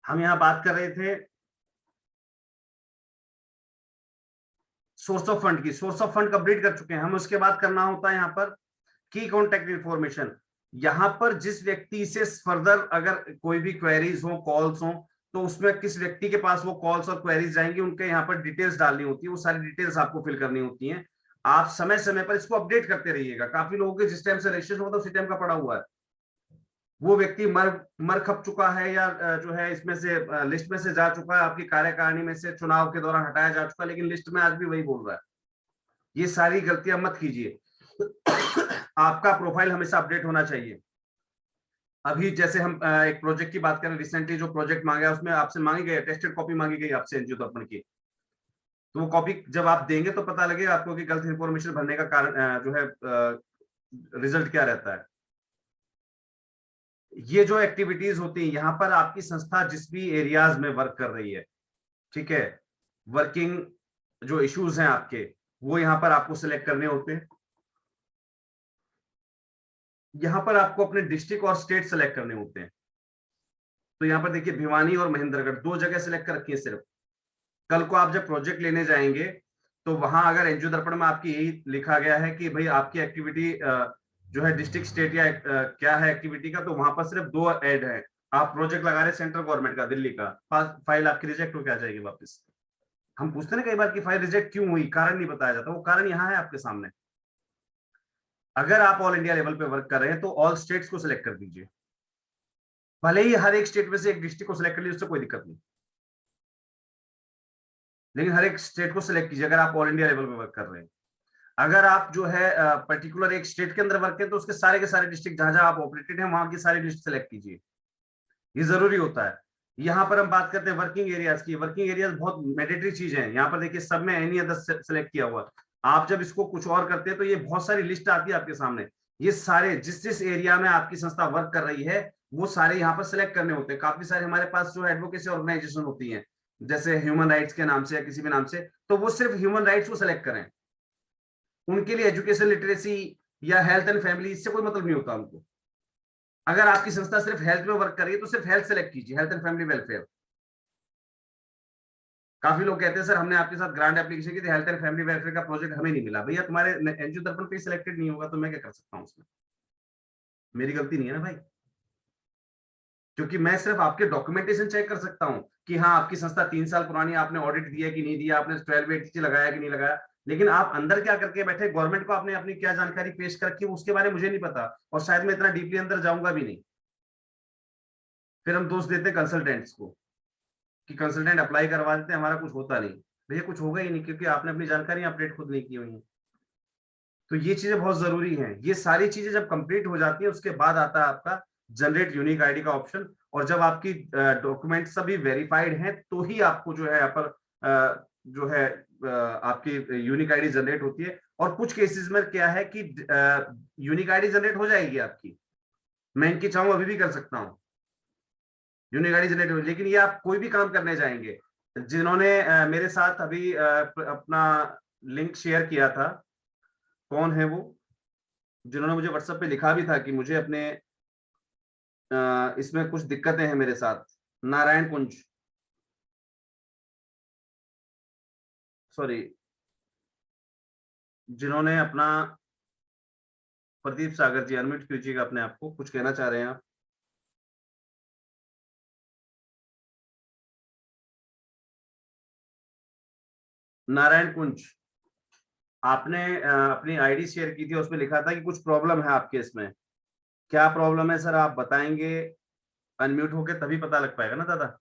हम यहां बात कर रहे थे सोर्स ऑफ फंड की। सोर्स ऑफ फंड कंप्लीट कर चुके हैं हम, उसके बाद करना होता है यहाँ पर की कॉन्टेक्ट इंफॉर्मेशन। यहाँ पर जिस व्यक्ति से फर्दर अगर कोई भी क्वेरीज हो, कॉल्स हो, तो उसमें किस व्यक्ति के पास वो कॉल्स और क्वेरीज जाएंगी, उनके यहाँ पर डिटेल्स डालनी होती है, वो सारी डिटेल्स आपको फिल करनी होती हैं। आप समय समय पर इसको अपडेट करते रहिएगा। काफी लोगों के जिस टाइम से रजिस्ट्रेशन होता है उसी टाइम का पड़ा हुआ है, वो व्यक्ति मर खप चुका है या जो है इसमें से लिस्ट में से जा चुका है, आपकी कार्यकारिणी में से चुनाव के दौरान हटाया जा चुका है, लेकिन लिस्ट में आज भी वही बोल रहा है। ये सारी गलतियां मत कीजिए। आपका प्रोफाइल हमेशा अपडेट होना चाहिए। अभी जैसे हम एक प्रोजेक्ट की बात करें, रिसेंटली जो प्रोजेक्ट मांगा उसमें आपसे मांगी गई टेस्टेड कॉपी मांगी गई आपसे एनजीओ दर्पण की, तो वो कॉपी जब आप देंगे तो पता लगेगा आपको कि गलत इंफॉर्मेशन भरने का कारण जो है रिजल्ट क्या रहता है। ये जो एक्टिविटीज होती है यहाँ पर आपकी संस्था जिस भी एरियाज में वर्क कर रही है, ठीक है, वर्किंग जो इश्यूज हैं आपके वो यहाँ पर आपको सिलेक्ट करने होते हैं। यहाँ पर आपको अपने डिस्ट्रिक्ट और स्टेट सेलेक्ट करने होते हैं। तो यहाँ पर देखिए भिवानी और महेंद्रगढ़ 2 जगह सेलेक्ट कर रखी है सिर्फ। कल को आप जब प्रोजेक्ट लेने जाएंगे तो वहां अगर एनजीओ दर्पण में आपकी यही लिखा गया है कि भाई आपकी एक्टिविटी जो है डिस्ट्रिक्ट स्टेट या क्या है एक्टिविटी का, तो वहां पर सिर्फ 2 ऐड है। आप प्रोजेक्ट लगा रहे सेंट्रल गवर्नमेंट का दिल्ली का, फाइल आपकी रिजेक्ट होकर आ जाएगी वापस। हम पूछते हैं ना कई बार कि फाइल रिजेक्ट क्यों हुई, कारण नहीं बताया जाता, वो कारण यहाँ है आपके सामने। अगर आप ऑल इंडिया लेवल पे वर्क कर रहे हैं तो ऑल स्टेट्स को सिलेक्ट कर दीजिए, भले ही हर एक स्टेट में से एक डिस्ट्रिक्ट को सिलेक्ट कर लीजिए, उससे कोई दिक्कत नहीं, लेकिन हर एक स्टेट को सिलेक्ट कीजिए अगर आप ऑल इंडिया लेवल पे वर्क कर रहे हैं। अगर आप जो है पर्टिकुलर एक स्टेट के अंदर वर्क करें तो उसके सारे के सारे डिस्ट्रिक्ट जहां जहां आप ऑपरेटेड हैं वहां की सारी लिस्ट सेलेक्ट कीजिए, ये जरूरी होता है। यहाँ पर हम बात करते हैं वर्किंग एरियाज की। वर्किंग एरियाज बहुत मैंडेटरी चीज है। यहाँ पर देखिए सब में एनी अदर सेलेक्ट किया हुआ। आप जब इसको कुछ और करते हैं तो ये बहुत सारी लिस्ट आती है आपके सामने। ये सारे जिस जिस एरिया में आपकी संस्था वर्क कर रही है वो सारे यहाँ पर सिलेक्ट करने होते हैं। काफी सारे हमारे पास जो एडवोकेसी ऑर्गेनाइजेशन होती है जैसे ह्यूमन राइट्स के नाम से या किसी भी नाम से, तो वो सिर्फ ह्यूमन राइट्स को सिलेक्ट करें। उनके लिए एजुकेशन लिटरेसी या हेल्थ एंड फैमिली इससे कोई मतलब नहीं होता उनको। अगर आपकी संस्था सिर्फ हेल्थ में वर्क कर रही है तो सिर्फ हेल्थ सेलेक्ट कीजिए, हेल्थ एंड फैमिली वेलफेयर। काफी लोग कहते हैं सर हमने आपके साथ ग्रांट एप्लीकेशन की थी, हेल्थ एंड फैमिली वेलफेयर का प्रोजेक्ट हमें नहीं मिला। भैया तुम्हारे एनजीओ दर्पण पे सिलेक्टेड नहीं होगा तो मैं क्या कर सकता हूँ उसमें, मेरी गलती नहीं है ना भाई, क्योंकि मैं सिर्फ आपके डॉक्यूमेंटेशन चेक कर सकता हूं कि हाँ आपकी संस्था 3 साल पुरानी, आपने ऑडिट दिया कि नहीं दिया, आपने 1280 लगाया कि नहीं लगाया। लेकिन आप अंदर क्या करके बैठे, गवर्नमेंट को आपने अपनी क्या जानकारी पेश कर रखी है उसके बारे में मुझे नहीं पता, और शायद मैं इतना डीपली अंदर जाऊंगा भी नहीं। फिर हम दोष देते कंसल्टेंट्स को कि कंसल्टेंट अप्लाई करवा देते हैं, हमारा कुछ होता नहीं। भैया कुछ होगा ही नहीं क्योंकि आपने अपनी जानकारी अपडेट खुद नहीं की हुई है। तो ये चीजें बहुत जरूरी हैं। ये सारी चीजें जब कंप्लीट हो जाती है उसके बाद आता है आपका जनरेट यूनिक आईडी का ऑप्शन, और जब आपकी डॉक्यूमेंट सभी वेरीफाइड हैं तो ही आपको जो है यहाँ पर जो है आपकी यूनिक आईडी जनरेट होती है। और कुछ केसेस में क्या है कि यूनिक आईडी जनरेट हो जाएगी आपकी, मैं इनकी चाहूँ अभी भी कर सकता हूँ यूनिक आईडी जनरेट हो, लेकिन ये आप कोई भी काम करने जाएंगे, जिन्होंने मेरे साथ अभी अपना लिंक शेयर किया था, कौन है वो, जिन्होंने मुझे व्हाट्सएप पे लिखा भी था कि मुझे अपने इसमें कुछ दिक्कतें हैं मेरे साथ, नारायण कुंज, सॉरी, जिन्होंने अपना, प्रदीप सागर जी अनम्यूट कीजिएगा अपने आप को, कुछ कहना चाह रहे हैं आप। नारायण कुंज, आपने अपनी आईडी शेयर की थी, उसमें लिखा था कि कुछ प्रॉब्लम है आपके इसमें, क्या प्रॉब्लम है सर आप बताएंगे, अनम्यूट होके तभी पता लग पाएगा ना दादा।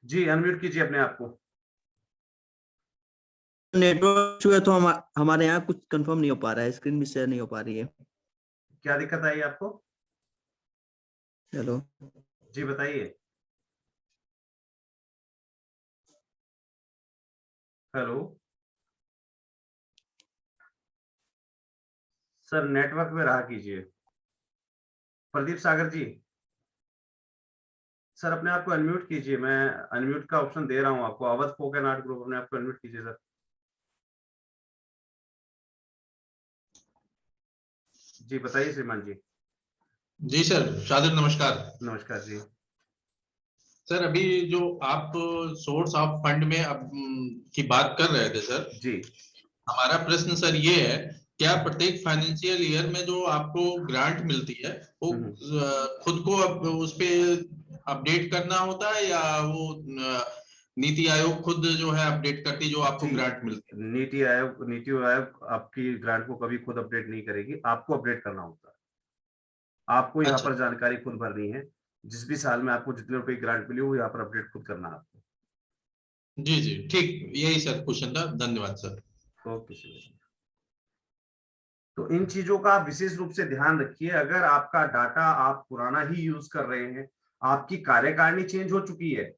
जी अनम्यूट कीजिए अपने आप को। नेटवर्क इशू है तो हमारे यहाँ कुछ कंफर्म नहीं हो पा रहा है, स्क्रीन भी शेयर नहीं हो पा रही है। क्या दिक्कत आई आपको? हेलो जी बताइए। हेलो सर, नेटवर्क में रहा कीजिए। प्रदीप सागर जी सर अपने आप को अनम्यूट कीजिए, मैं अनम्यूट का ऑप्शन दे रहा हूं आपको। अवध फोक एंड आर्ट ग्रुप, अपने आप को अनम्यूट कीजिए सर। जी बताइए श्रीमान जी। जी सर, शादिर नमस्कार। नमस्कार जी। सर अभी जो आप सोर्स ऑफ फंड में की बात कर रहे थे सर जी, हमारा प्रश्न सर ये है, क्या प्रत्येक फाइनेंशियल ईयर में जो आपको ग्रांट मिलती है वो खुद को अब उस पे अपडेट करना होता है या वो नीति आयोग खुद जो है अपडेट करती, जो आपको जी, ग्रांट मिलती है? नीति आयोग आपकी ग्रांट को कभी खुद अपडेट नहीं करेगी, आपको अपडेट करना होता है। आपको यहाँ अच्छा। पर जानकारी खुद भरनी है, जिस भी साल में आपको जितने रुपए की ग्रांट मिली वो यहाँ पर अपडेट खुद करना है आपको। जी जी, ठीक, यही सर क्वेश्चन था, धन्यवाद सर। Okay sir. तो इन चीजों का आप विशेष रूप से ध्यान रखिए। अगर आपका डाटा आप पुराना ही यूज कर रहे हैं, आपकी कार्यकारिणी चेंज हो चुकी है,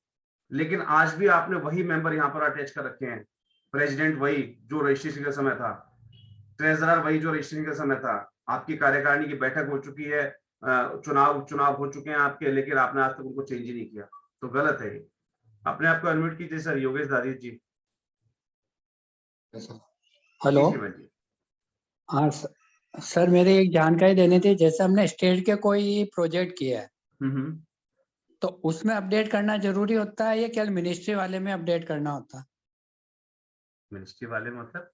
लेकिन आज भी आपने वही मेंबर यहाँ पर अटैच कर रखे हैं, प्रेसिडेंट वही जो रजिस्ट्रेशन का समय था, ट्रेजरर वही जो रजिस्ट्रेशन का समय था, आपकी कार्यकारिणी की बैठक हो चुकी है, चुनाव हो चुके हैं आपके, लेकिन आपने आज तक उनको चेंज ही नहीं किया, तो गलत है ये। अपने आप को अनम्यूट कीजिए सर, योगेश दादीज जी। हेलो। जी श्रीमान जी। हाँ सर, मेरी एक जानकारी देनी थी। जैसे हमने स्टेट के कोई प्रोजेक्ट किया है, तो उसमें अपडेट करना जरूरी होता है या केवल मिनिस्ट्री वाले में अपडेट करना होता है? मिनिस्ट्री वाले मतलब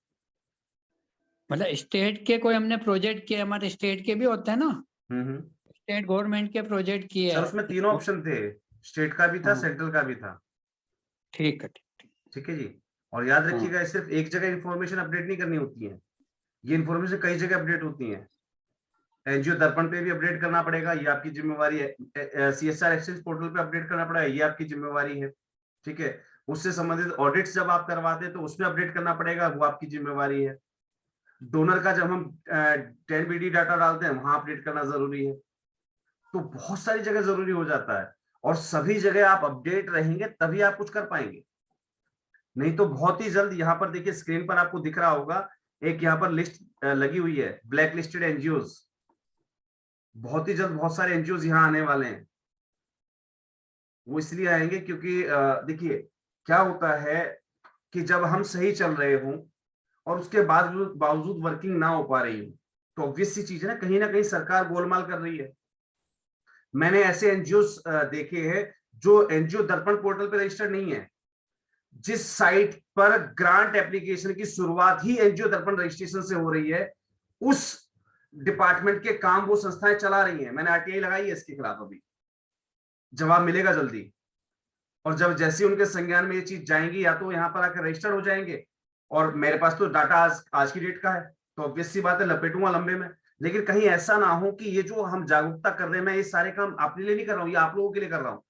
स्टेट के कोई हमने प्रोजेक्ट किए, हमारे स्टेट के भी होते हैं ना, स्टेट गवर्नमेंट के प्रोजेक्ट किए सर, हैं। उसमें तीनों ऑप्शन थे, स्टेट का भी था, सेंट्रल का भी था। ठीक है, ठीक है जी। और याद रखिएगा, सिर्फ एक जगह इंफॉर्मेशन अपडेट नहीं करनी होती है, ये इंफॉर्मेशन कई जगह अपडेट होती है। एनजीओ दर्पण पे भी अपडेट करना पड़ेगा, ये आपकी जिम्मेवारी है। सीएसआर एक्सचेंज पोर्टल पे अपडेट करना पड़ेगा, ये आपकी जिम्मेवारी है। ठीक है। उससे संबंधित ऑडिट्स जब आप करवाते हैं तो उसमें अपडेट करना पड़ेगा, वो आपकी जिम्मेवारी है। डोनर का जब हम 10BD डाटा डालते हैं, वहां अपडेट करना जरूरी है। तो बहुत सारी जगह जरूरी हो जाता है, और सभी जगह आप अपडेट रहेंगे तभी आप कुछ कर पाएंगे, नहीं तो बहुत ही जल्द यहाँ पर देखिए स्क्रीन पर आपको दिख रहा होगा, एक यहाँ पर लिस्ट लगी हुई है, ब्लैक लिस्टेड एनजीओज। बहुत ही जल्द बहुत सारे एनजीओज यहाँ आने वाले हैं। वो इसलिए आएंगे क्योंकि देखिए क्या होता है कि जब हम सही चल रहे हों और उसके बावजूद वर्किंग ना हो पा रही हो, तो ऑब्वियस सी चीज है ना कहीं सरकार गोलमाल कर रही है। मैंने ऐसे एनजीओ देखे हैं जो एनजीओ दर्पण पोर्टल पे रजिस्टर्ड नहीं है, जिस साइट पर ग्रांट एप्लीकेशन की शुरुआत ही एनजीओ दर्पण रजिस्ट्रेशन से हो रही है, उस डिपार्टमेंट के काम वो संस्थाएं चला रही हैं। मैंने आरटीआई लगाई है इसके खिलाफ, अभी जवाब मिलेगा जल्दी। और जब जैसे उनके संज्ञान में ये चीज जाएंगी, या तो यहाँ पर आकर रजिस्टर्ड हो जाएंगे, और मेरे पास तो डाटा आज की डेट का है, तो ऑब्वियस सी बात है लपेटूंगा लंबे में। लेकिन कहीं ऐसा ना हो कि ये जो हम जागरूकता कर रहे हैं, मैं ये सारे काम अपने लिए नहीं कर रहा हूँ, ये आप लोगों के लिए कर रहा हूँ,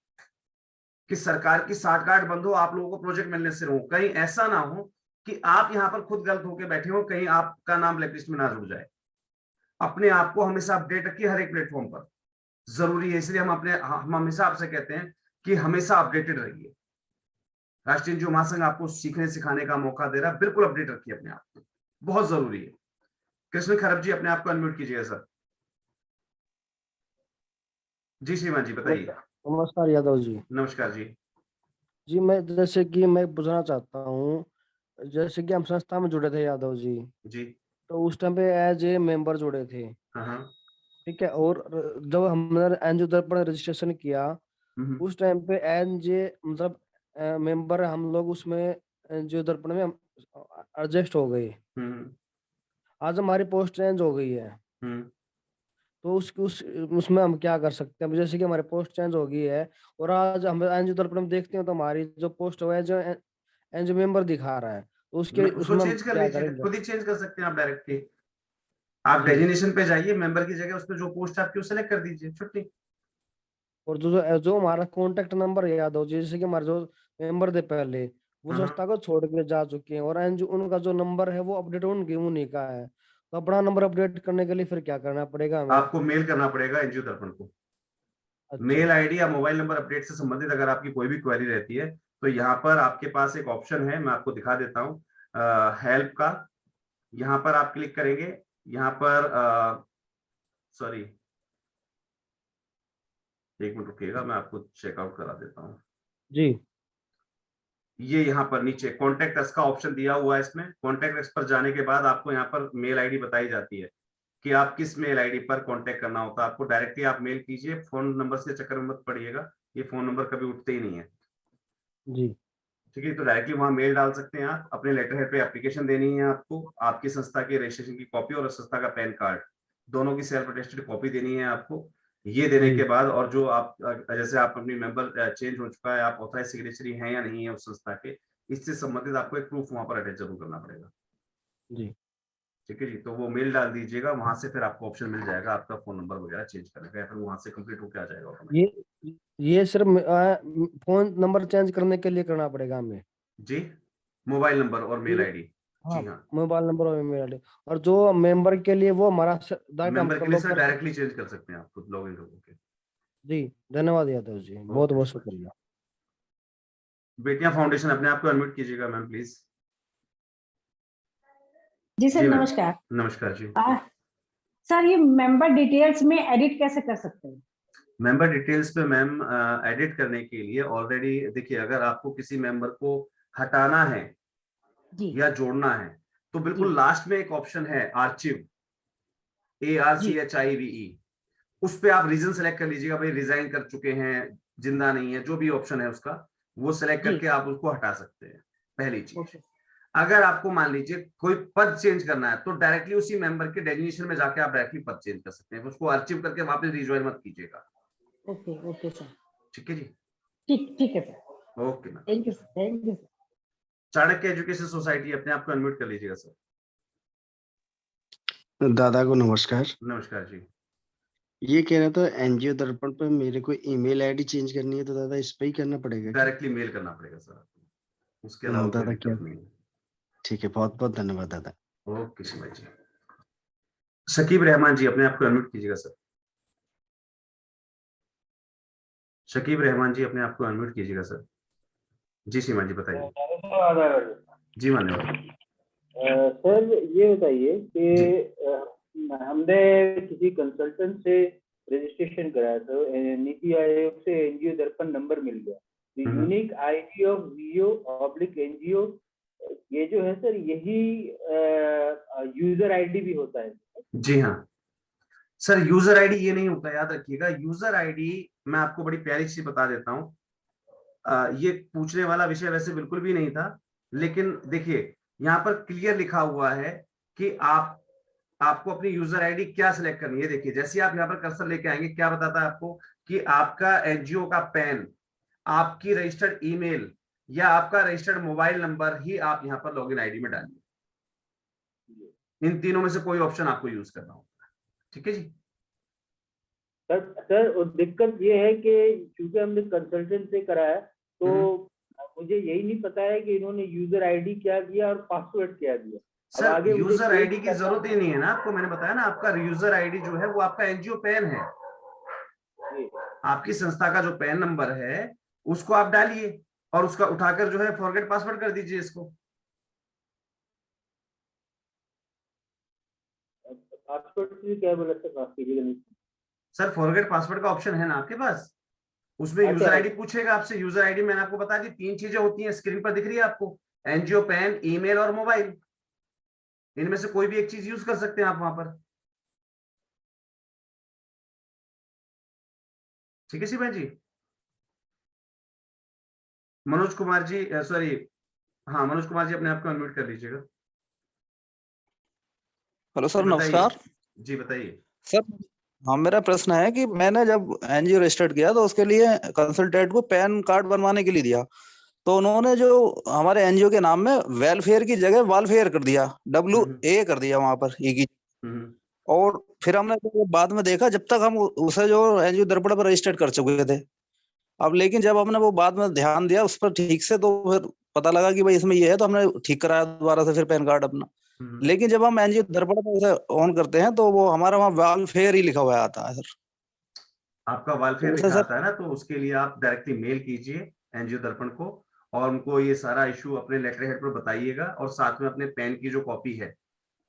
कि सरकार की साठगांठ बंद हो, आप लोगों को प्रोजेक्ट मिलने से रहो। कहीं ऐसा ना हो कि आप यहाँ पर खुद गलत होकर बैठे हो, कहीं आपका नाम ब्लैकलिस्ट में ना जुड़ जाए। अपने आप को हमेशा अपडेट रखिए हर एक प्लेटफॉर्म पर, जरूरी है। इसलिए हम हमेशा आपसे कहते हैं कि हमेशा अपडेटेड रहिए। राष्ट्रीय एनजीओ महासंघ आपको सीखने सिखाने का मौका दे रहा है, बिल्कुल अपडेट रखिए अपने आप को, बहुत जरूरी है। कृष्ण खरब जी, अपने आप को अनम्यूट कीजिएगा सर। जी श्रीमान जी बताइए। नमस्कार यादव जी। नमस्कार जी। जी मैं जैसे कि मैं पूछना चाहता हूँ, जैसे कि हम संस्था में जुड़े थे यादव जी, तो उस टाइम पे एज ए मेंबर जुड़े थे। ठीक है। और जब हमने एनजीओ दर्पण रजिस्ट्रेशन किया, उस टाइम पे एज ए मतलब मेंबर हम लोग उसमें एनजीओ दर्पण में एडजस्ट हो गए। आज हमारी पोस्ट चेंज हो गई है, तो उसमें हम क्या कर सकते हैं? जैसे कि हमारी पोस्ट चेंज हो गई है और आज हम एनजीओ दर्पण में देखते हैं तो हमारी जो पोस्ट है जो एनजीओ मेंबर दिखा रहा है, तो उसके उसमें चेंज कर क्या लीजिए, करेंगे? खुद ही चेंज कर सकते हैं आप डायरेक्टली। आप डेजिग्नेशन पे जाइए, मेंबर की जगह उसमें जो पोस्ट है आपकी सेलेक्ट कर दीजिए, छुट्टी। और जो हमारा कॉन्टेक्ट नंबर है यादव जी, जैसे कि हमारे जो मेंबर थे पहले, वो संस्था को छोड़ के जा चुके हैं, और एनजीओ उनका जो नंबर है वो अपडेट उन्हीं का है। तो अपना नंबर अपडेट करने के लिए फिर क्या करना पड़ेगा हमें? आपको मेल करना पड़ेगा एनजीओ दर्पण को। मेल आईडी या मोबाइल नंबर अपडेट से संबंधित अगर आपकी कोई भी क्वेरी रहती है, तो यहाँ पर आपके पास एक ऑप्शन है, मैं आपको दिखा देता हूँ, हेल्प का। यहाँ पर आप क्लिक करेंगे, यहाँ पर सॉरी एक मिनट रुकिएगा, मैं आपको चेकआउट करा देता हूँ जी। ये यहाँ पर नीचे कॉन्टेक्ट अस का ऑप्शन दिया हुआ है। इसमें कॉन्टेक्ट अस पर जाने के बाद आपको यहाँ पर मेल आईडी बताई जाती है कि आप किस मेल आईडी पर कांटेक्ट करना होता है। आपको डायरेक्टली आप मेल कीजिए, फोन नंबर के चक्कर में मत पड़िएगा, ये फोन नंबर कभी उठते ही नहीं है जी। ठीक है। तो डायरेक्टली वहां मेल डाल सकते हैं आप। अपने लेटर हेड पे एप्लीकेशन देनी है आपको, आपकी संस्था के रजिस्ट्रेशन की कॉपी और संस्था का पैन कार्ड दोनों की सेल्फ अटेस्टेड कॉपी देनी है आपको। ये देने के बाद, और जो आप जैसे आप अपनी मेंबर चेंज हो चुका है, आप ऑथराइज सिग्नेचरी हैं या नहीं है उस संस्था के, इससे संबंधित आपको एक प्रूफ वहां पर अटैच जरूर करना पड़ेगा। जी ठीक है जी, तो वो मेल डाल दीजिएगा, वहां से फिर आपको ऑप्शन मिल जाएगा आपका फोन नंबर वगैरह चेंज करने का, या फिर वहां से कंप्लीट होकर आ जाएगा automatic। ये सिर्फ फोन नंबर चेंज करने के लिए करना पड़ेगा हमें? जी, मोबाइल नंबर और मेल आईडी। हाँ, जी हाँ, मोबाइल नंबर और ईमेल आईडी। और जो मेंबर के लिए वो हमारा मेंबर के लिए सर डायरेक्टली चेंज कर सकते हैं आप खुद लॉग इन करके। जी धन्यवाद यादव जी, बहुत बहुत शुक्रिया। बेटियां फाउंडेशन, अपने आप को अनम्यूट कीजिएगा मैम प्लीज। जी सर, जी मैम। नमस्कार। नमस्कार जी। सर, ये मेंबर डिटेल्स में एडिट कैसे कर सकते हैं? मेंबर डिटेल्स पे मैम एडिट करने के लिए ऑलरेडी देखिए, अगर आपको किसी मेंबर को हटाना है जी या जोड़ना है तो बिल्कुल लास्ट में एक ऑप्शन है आर्चिव, ARCHIVE, उस पे आप रीजन सेलेक्ट कर लीजिएगा, भाई रिजाइन कर चुके हैं, जिंदा नहीं है, जो भी ऑप्शन है उसका वो सेलेक्ट करके आप उसको हटा सकते हैं। पहली चीज, अगर आपको मान लीजिए कोई पद चेंज करना है तो डायरेक्टली उसी मेंबर के डेजिग्नेशन में जाके आप डायरेक्टली पद चेंज कर सकते हैं, उसको आर्चिव करके वापस रिज्वाइन मत कीजिएगा। ओके सर, ठीक है जी। ठीक है sir. Okay ma'am, thank you sir. Chanakya education society, अपने आप को अनम्यूट कर लीजिएगा सर। दादा को नमस्कार। नमस्कार जी। ये कह रहा था एनजीओ दर्पण पे मेरे को ईमेल आईडी चेंज करनी है, तो दादा इस पे ही करना पड़ेगा? डायरेक्टली मेल करना पड़ेगा सर आपको, उसके अलावा कोई दादा क्या? दिक्कत नहीं है। ठीक है, बहुत बहुत धन्यवाद दादा। ओके शिवाय जी। शकीब रहमान जी, अपने आप को अनम्यूट कीजिएगा सर। शकीब रहमान जी, अपने आप को अनम्यूट कीजिएगा सर। जी सीमा जी बताइए। जी मान्यवर। सर ये बताइए कि हमने किसी कंसल्टेंट से रजिस्ट्रेशन कराया था, नीति आयोग से एनजीओ दर्पण नंबर मिल गया, यूनिक आईडी ऑफ VO/NGO, ये जो है सर यही यूजर आईडी भी होता है? जी हाँ सर, यूजर आईडी ये नहीं होता, याद रखिएगा। यूजर आईडी मैं आपको बड़ी प्यारी सी बता देता हूँ, ये पूछने वाला विषय वैसे बिल्कुल भी नहीं था, लेकिन देखिए यहाँ पर क्लियर लिखा हुआ है कि आपको अपनी यूजर आईडी क्या सिलेक्ट करनी है। देखिए जैसे आप यहाँ पर कर्सर लेके आएंगे, क्या बताता है आपको कि आपका एनजीओ का पैन, आपकी रजिस्टर्ड ईमेल या आपका रजिस्टर्ड मोबाइल नंबर ही आप यहाँ पर लॉगिन आईडी में डालिए। इन तीनों में से कोई ऑप्शन आपको यूज करना होगा। ठीक है जी। सर दिक्कत ये है कि क्योंकि हमने कंसल्टेंट से कराया तो मुझे यही नहीं पता है कि इन्होंने यूजर आईडी क्या दिया और पासवर्ड क्या दिया। सर आगे यूजर आईडी की जरूरत ही नहीं है ना आपको, मैंने बताया ना, आपका यूजर आईडी जो है वो आपका एनजीओ पैन है, आपकी संस्था का जो पैन नंबर है उसको आप डालिए और उसका उठाकर जो है फॉरगेट पासवर्ड कर दीजिए इसको। पासवर्ड क्या बोला सर, माफ कीजिएगा नहीं सर, फॉरगेट पासवर्ड का ऑप्शन है ना आपके पास, उसमें यूजर आईडी पूछेगा आपसे। यूजर आईडी मैंने आपको बता दी 3 चीजें होती हैं, स्क्रीन पर दिख रही है आपको, एनजीओ पैन, ईमेल और मोबाइल, इनमें से कोई भी एक चीज यूज कर सकते हैं आप वहां पर। ठीक है शिवा जी। मनोज कुमार जी, सॉरी, हाँ मनोज कुमार जी, अपने आप को अनम्यूट कर लीजिएगा। हेलो सर, नमस्कार जी बताइए सर। हाँ, मेरा प्रश्न है कि मैंने जब एनजीओ रजिस्टर्ड किया तो उसके लिए कंसल्टेंट को पैन कार्ड बनवाने के लिए दिया, तो उन्होंने जो हमारे एनजीओ के नाम में वेलफेयर की जगह वालफेयर कर दिया, WA कर दिया वहां पर E की। और फिर हमने तो बाद में देखा, जब तक हम उसे जो एनजीओ दर्पण पर रजिस्टर्ड कर चुके थे, अब लेकिन जब हमने वो बाद में ध्यान दिया उस पर ठीक से, तो फिर पता लगा कि भाई इसमें ये है, तो हमने ठीक कराया दोबारा से फिर पैन कार्ड अपना। लेकिन जब हम एनजीओ दर्पण पर उसे ऑन करते हैं तो वो हमारा वहाँ वेलफेयर ही लिखा हुआ आता है सर। आपका वेलफेयर लिखा आता है ना, तो उसके लिए आप डायरेक्टली मेल कीजिए एनजीओ दर्पण को और उनको ये सारा इशू अपने लेटर हेड पर बताइएगा और साथ में अपने पैन की जो कॉपी है,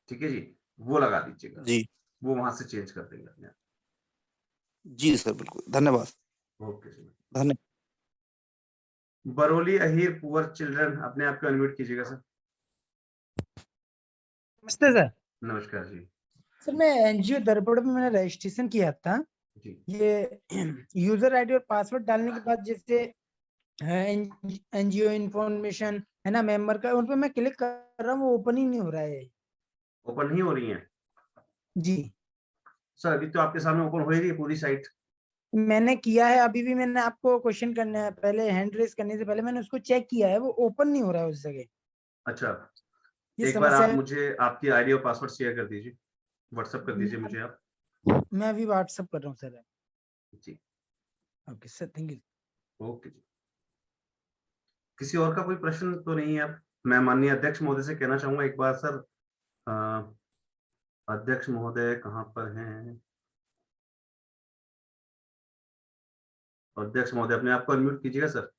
ठीक है जी, वो लगा दीजिएगा जी, वो वहां से चेंज कर देंगे अपने आप। जी सर, बिल्कुल, धन्यवाद। ओके सर, धन्यवाद। बरोली अहीर पुअर चिल्ड्रन, अपने आप को अनम्यूट कीजिएगा सर। नमस्ते सर। नमस्कार जी। सर मैं एनजीओ दर्पण में मैंने रजिस्ट्रेशन किया था जी। ये यूजर आईडी और पासवर्ड डालने के बाद जैसे एनजीओ इन्फॉर्मेशन है ना मेंबर का, उन पे मैं क्लिक कर रहा हूँ, वो ओपन ही नहीं हो रहा है। ओपन नहीं हो रही है जी सर? अभी तो आपके सामने ओपन हो ही रही है पूरी साइट। मैंने किया है, अभी भी मैंने आपको क्वेश्चन करने है पहले, हैंड रेज करने से पहले मैंने उसको चेक किया है, वो ओपन नहीं हो रहा है उस जगह। अच्छा, ये एक बार समस्या आप है। मुझे आपकी आईडी और पासवर्ड शेयर कर दीजिए, व्हाट्सएप कर दीजिए मुझे आप। मैं अभी व्हाट्सएप कर रहा हूँ सर। जी okay sir, thank you. Okay जी। किसी और का कोई प्रश्न तो नहीं है? अब मैं माननीय अध्यक्ष महोदय से कहना चाहूंगा एक बार सर, अध्यक्ष महोदय कहाँ पर हैं? अध्यक्ष महोदय अपने आप को अनम्यूट कीजिएगा सर।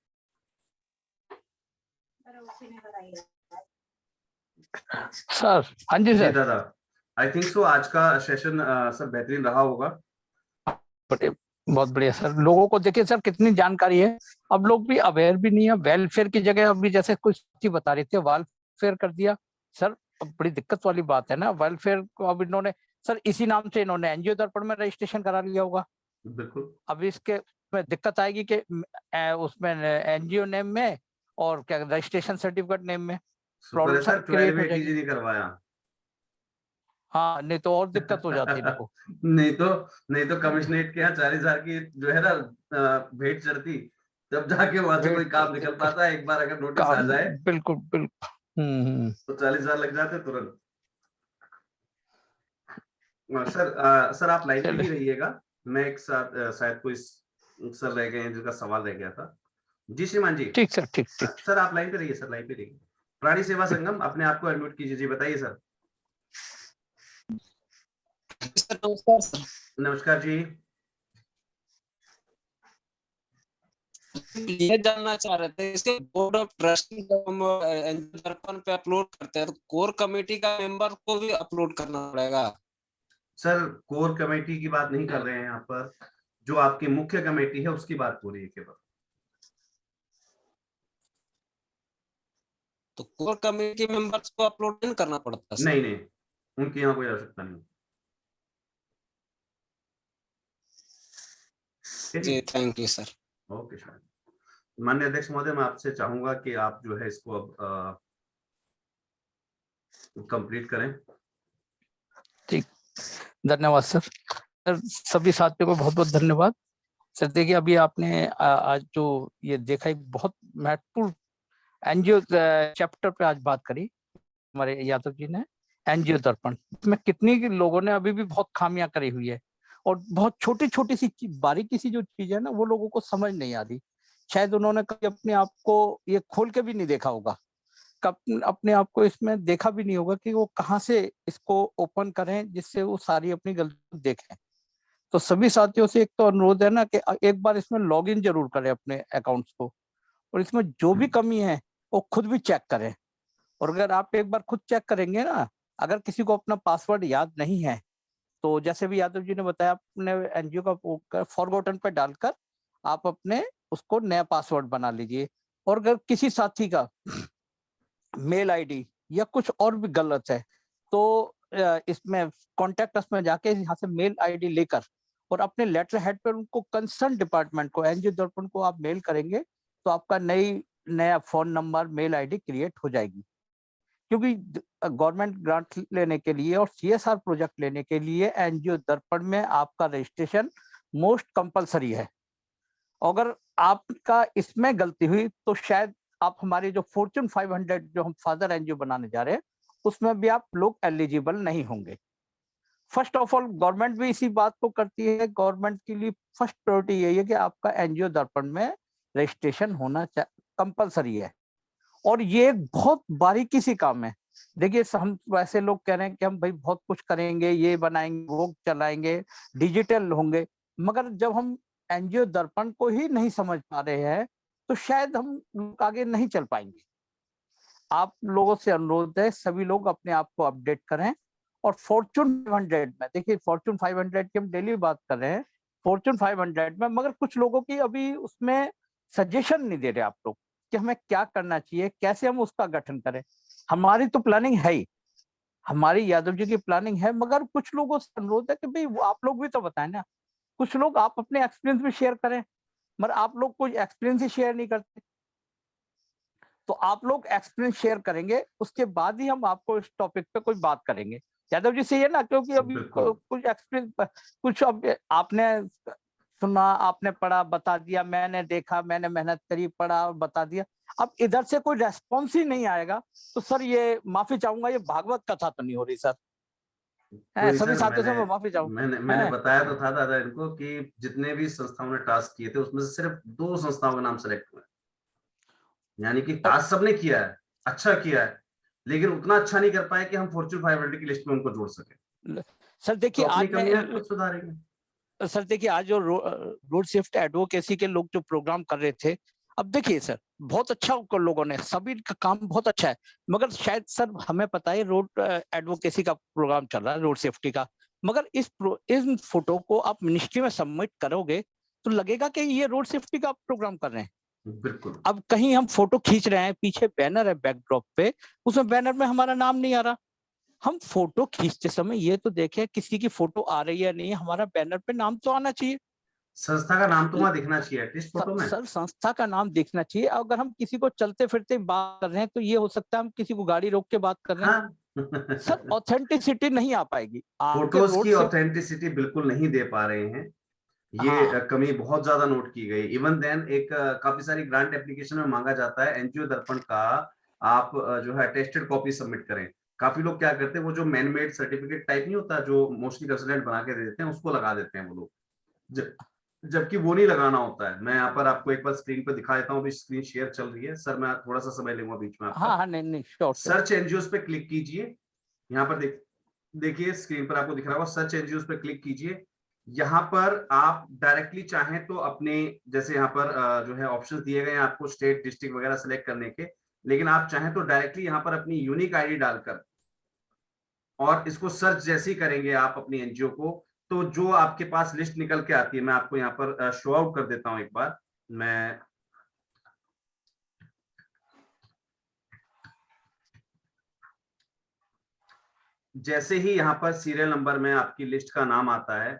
सर हाँ जी सर। दादा, आई थिंक सो आज का सेशन सर बेहतरीन रहा होगा। बहुत बढ़िया सर। लोगों को देखिए सर कितनी जानकारी है, अब लोग भी अवेयर भी नहीं है। वेलफेयर की जगह अभी जैसे कुछ बता रहे थे वेलफेयर कर दिया सर, अब बड़ी दिक्कत वाली बात है ना। वेलफेयर को अब इन्होंने सर इसी नाम से इन्होंने एनजीओ दर्पण में रजिस्ट्रेशन करा लिया होगा। बिल्कुल। अब इसके में दिक्कत आएगी कि उसमें एनजीओ नेम में और क्या रजिस्ट्रेशन सर्टिफिकेट नेम में प्रॉब्लम सर क्रिएट हो 12 जाएगी। नहीं करवाया। हाँ नहीं तो और दिक्कत हो जाती है इनको। नहीं तो कमिश्नरेट के यहाँ 40,000 की जो है ना भेंट चढ़ती, तब जाके वहां से कोई काम निकल पाता है। एक बार अगर नोटिस आ जाए बिल्कुल बिल्कुल तो 40,000 लग जाते तुरंत। सर आप लाइन पे ही रहिएगा, मैं एक साथ शायद कोई सर रह गए हैं जिनका सवाल रह गया था। जी श्रीमान जी। ठीक सर, ठीक सर आप लाइन पे रहिए, सर लाइन पे रहिए। प्राणी सेवा संगम अपने आप को अनम्यूट कीजिए जी, बताइए सर। नमस्कार सर। नमस्कार जी। ये जानना चाह रहे थे, इसके बोर्ड ऑफ ट्रस्टी जब हम एनजीओ दर्पण पे अपलोड करते हैं तो कोर कमेटी का मेंबर को भी अपलोड करना पड़ेगा? सर कोर कमेटी की बात नहीं कर रहे हैं यहाँ पर, जो आपकी मुख्य कमेटी है उसकी बात हो रही है केवल। तो कोर कमेटी मेंबर्स को अपलोड नहीं करना पड़ता सर? नहीं, उनकी यहाँ कोई आवश्यकता नहीं। जी thank you sir. Okay sir. माननीय अध्यक्ष महोदय, मैं आपसे चाहूंगा कि आप जो है इसको अब कंप्लीट करें। ठीक, धन्यवाद सर। सर सभी साथियों को बहुत बहुत धन्यवाद। सर देखिए अभी आपने आज जो ये देखा एक बहुत महत्वपूर्ण एनजीओ चैप्टर पे आज बात करी हमारे यादव जी ने, एनजीओ दर्पण में कितनी लोगों ने अभी भी बहुत खामियां करी हुई है और बहुत छोटी छोटी सी बारीकी सी जो चीज है ना वो लोगों को समझ नहीं आ रही। शायद उन्होंने कभी अपने आप को ये खोल के भी नहीं देखा होगा, कब अपने आप को इसमें देखा भी नहीं होगा कि वो कहाँ से इसको ओपन करें जिससे वो सारी अपनी गलती देखें। तो सभी साथियों से एक तो अनुरोध है ना कि एक बार इसमें लॉगिन जरूर करें अपने अकाउंट्स को, और इसमें जो भी कमी है वो खुद भी चेक करें। और अगर आप एक बार खुद चेक करेंगे ना, अगर किसी को अपना पासवर्ड याद नहीं है तो जैसे भी यादव जी ने बताया, अपने एनजीओ का फॉरगॉटन पे डालकर आप अपने उसको नया पासवर्ड बना लीजिए। और अगर किसी साथी का मेल आईडी या कुछ और भी गलत है तो इसमें कॉन्टेक्ट अस में जाके यहाँ से मेल आईडी लेकर और अपने लेटर हेड पर उनको कंसर्न डिपार्टमेंट को एनजीओ दर्पण को आप मेल करेंगे तो आपका नया phone number mail ID create हो जाएगी। क्योंकि गवर्नमेंट ग्रांट लेने के लिए और सीएसआर प्रोजेक्ट लेने के लिए एनजीओ दर्पण में आपका रजिस्ट्रेशन मोस्ट कंपलसरी है। अगर आपका इसमें गलती हुई तो शायद आप हमारे जो फॉर्च्यून 500 जो हम फादर एनजीओ बनाने जा रहे हैं उसमें भी आप लोग एलिजिबल नहीं होंगे। फर्स्ट ऑफ ऑल गवर्नमेंट भी इसी बात को करती है, गवर्नमेंट के लिए फर्स्ट प्रायोरिटी यही है कि आपका एनजीओ दर्पण में रजिस्ट्रेशन होना कंपलसरी है। और ये एक बहुत बारीकी सी काम है। देखिए हम वैसे लोग कह रहे हैं कि हम भाई बहुत कुछ करेंगे, ये बनाएंगे, वो चलाएंगे, डिजिटल होंगे, मगर जब हम एनजीओ दर्पण को ही नहीं समझ पा रहे हैं तो शायद हम आगे नहीं चल पाएंगे। आप लोगों से अनुरोध है सभी लोग अपने आप को अपडेट करें। और फॉर्च्यून 500 में देखिए, फॉर्च्यून 500 की हम डेली बात कर रहे हैं, फॉर्च्यून 500 में मगर कुछ लोगों की अभी उसमें सजेशन नहीं दे रहे आप लोग कि हमें क्या करना चाहिए, कैसे हम उसका गठन करें। हमारी तो प्लानिंग है ही, हमारी यादव जी की प्लानिंग है, मगर कुछ लोगों से अनुरोध है कि भाई आप लोग भी तो बताएं ना। कुछ लोग आप अपने एक्सपीरियंस भी शेयर करें, मगर आप लोग कोई एक्सपीरियंस ही शेयर नहीं करते। तो आप लोग एक्सपीरियंस शेयर करेंगे उसके बाद ही हम आपको इस टॉपिक पे कोई बात करेंगे। यादव जी सही है ना, क्योंकि अभी कुछ एक्सपीरियंस कुछ अब आपने सुना, आपने पढ़ा, बता दिया, मैंने देखा, मैंने मेहनत करी, पढ़ा और बता दिया। अब इधर से कोई रेस्पॉन्स ही नहीं आएगा तो सर ये माफी चाहूंगा, ये भागवत कथा तो नहीं हो रही सर। सभी साथियों से मैं माफी चाहूंगा। मैंने बताया तो था दादा इनको कि जितने भी संस्थाओं ने टास्क किए थे उसमें से सिर्फ 2 संस्थाओं के नाम सेलेक्ट हुए, यानी कि टास्क सबने किया है, अच्छा किया है, लेकिन उतना अच्छा नहीं कर पाए कि हम फॉर्च्यून 500 की लिस्ट में उनको जोड़ सके। सर देखिए, आज मैं सुधारेंगे। सर देखिए, आज जो रोड सेफ्टी एडवोकेसी के लोग जो प्रोग्राम कर रहे थे, अब देखिए सर बहुत अच्छा लोगों ने, सभी का काम बहुत अच्छा है, मगर शायद सर हमें पता है रोड एडवोकेसी का प्रोग्राम चल रहा है, रोड सेफ्टी का, मगर इन फोटो को आप मिनिस्ट्री में सबमिट करोगे तो लगेगा कि ये रोड सेफ्टी का प्रोग्राम कर रहे हैं। बिल्कुल। अब कहीं हम फोटो खींच रहे हैं, पीछे बैनर है बैकड्रॉप पे, उसमें बैनर में हमारा नाम नहीं आ रहा। हम फोटो खींचते समय ये तो देखें किसी की फोटो आ रही है नहीं, हमारा बैनर पे नाम तो आना चाहिए, संस्था का नाम तो वहां दिखना चाहिए एटलीस्ट फोटो में। सर संस्था का नाम दिखना चाहिए। अगर हम किसी को चलते फिरते बात कर रहे हैं तो ये हो सकता है हम किसी को गाड़ी रोक के बात कर रहे हैं। सर ऑथेंटिसिटी नहीं आ पाएगी। फोटोज की ऑथेंटिसिटी बिल्कुल नहीं दे पा रहे हैं, ये कमी बहुत ज्यादा नोट की गई। इवन देन एक काफी सारी ग्रांट एप्लीकेशन में मांगा जाता है एनजीओ दर्पण का आप जो है अटेस्टेड कॉपी सबमिट करें। काफी लोग क्या करते हैं, वो जो मैन मेड सर्टिफिकेट टाइप नहीं होता जो मोस्टली कंसल्टेंट बना के दे देते हैं, उसको लगा देते हैं वो लोग, जबकि वो नहीं लगाना होता है। मैं यहाँ पर आपको एक बार स्क्रीन पर दिखा देता हूँ, स्क्रीन शेयर चल रही है सर, मैं थोड़ा सा समय लूंगा बीच में आपका। हाँ, नहीं, श्योर। सर्च एनजीओस पे क्लिक कीजिए, यहाँ पर देखिए स्क्रीन पर आपको दिख रहा होगा, सर्च एनजीओस पे क्लिक कीजिए। यहाँ पर आप डायरेक्टली चाहें तो अपने, जैसे यहाँ पर जो है ऑप्शंस दिए गए हैं आपको स्टेट डिस्ट्रिक्ट वगैरह सेलेक्ट करने के, लेकिन आप चाहें तो डायरेक्टली यहाँ पर अपनी यूनिक आईडी डालकर और इसको सर्च जैसे ही करेंगे आप अपनी एनजीओ को, तो जो आपके पास लिस्ट निकल के आती है, मैं आपको यहाँ पर शो आउट कर देता हूं एक बार। मैं जैसे ही यहाँ पर सीरियल नंबर में आपकी लिस्ट का नाम आता है,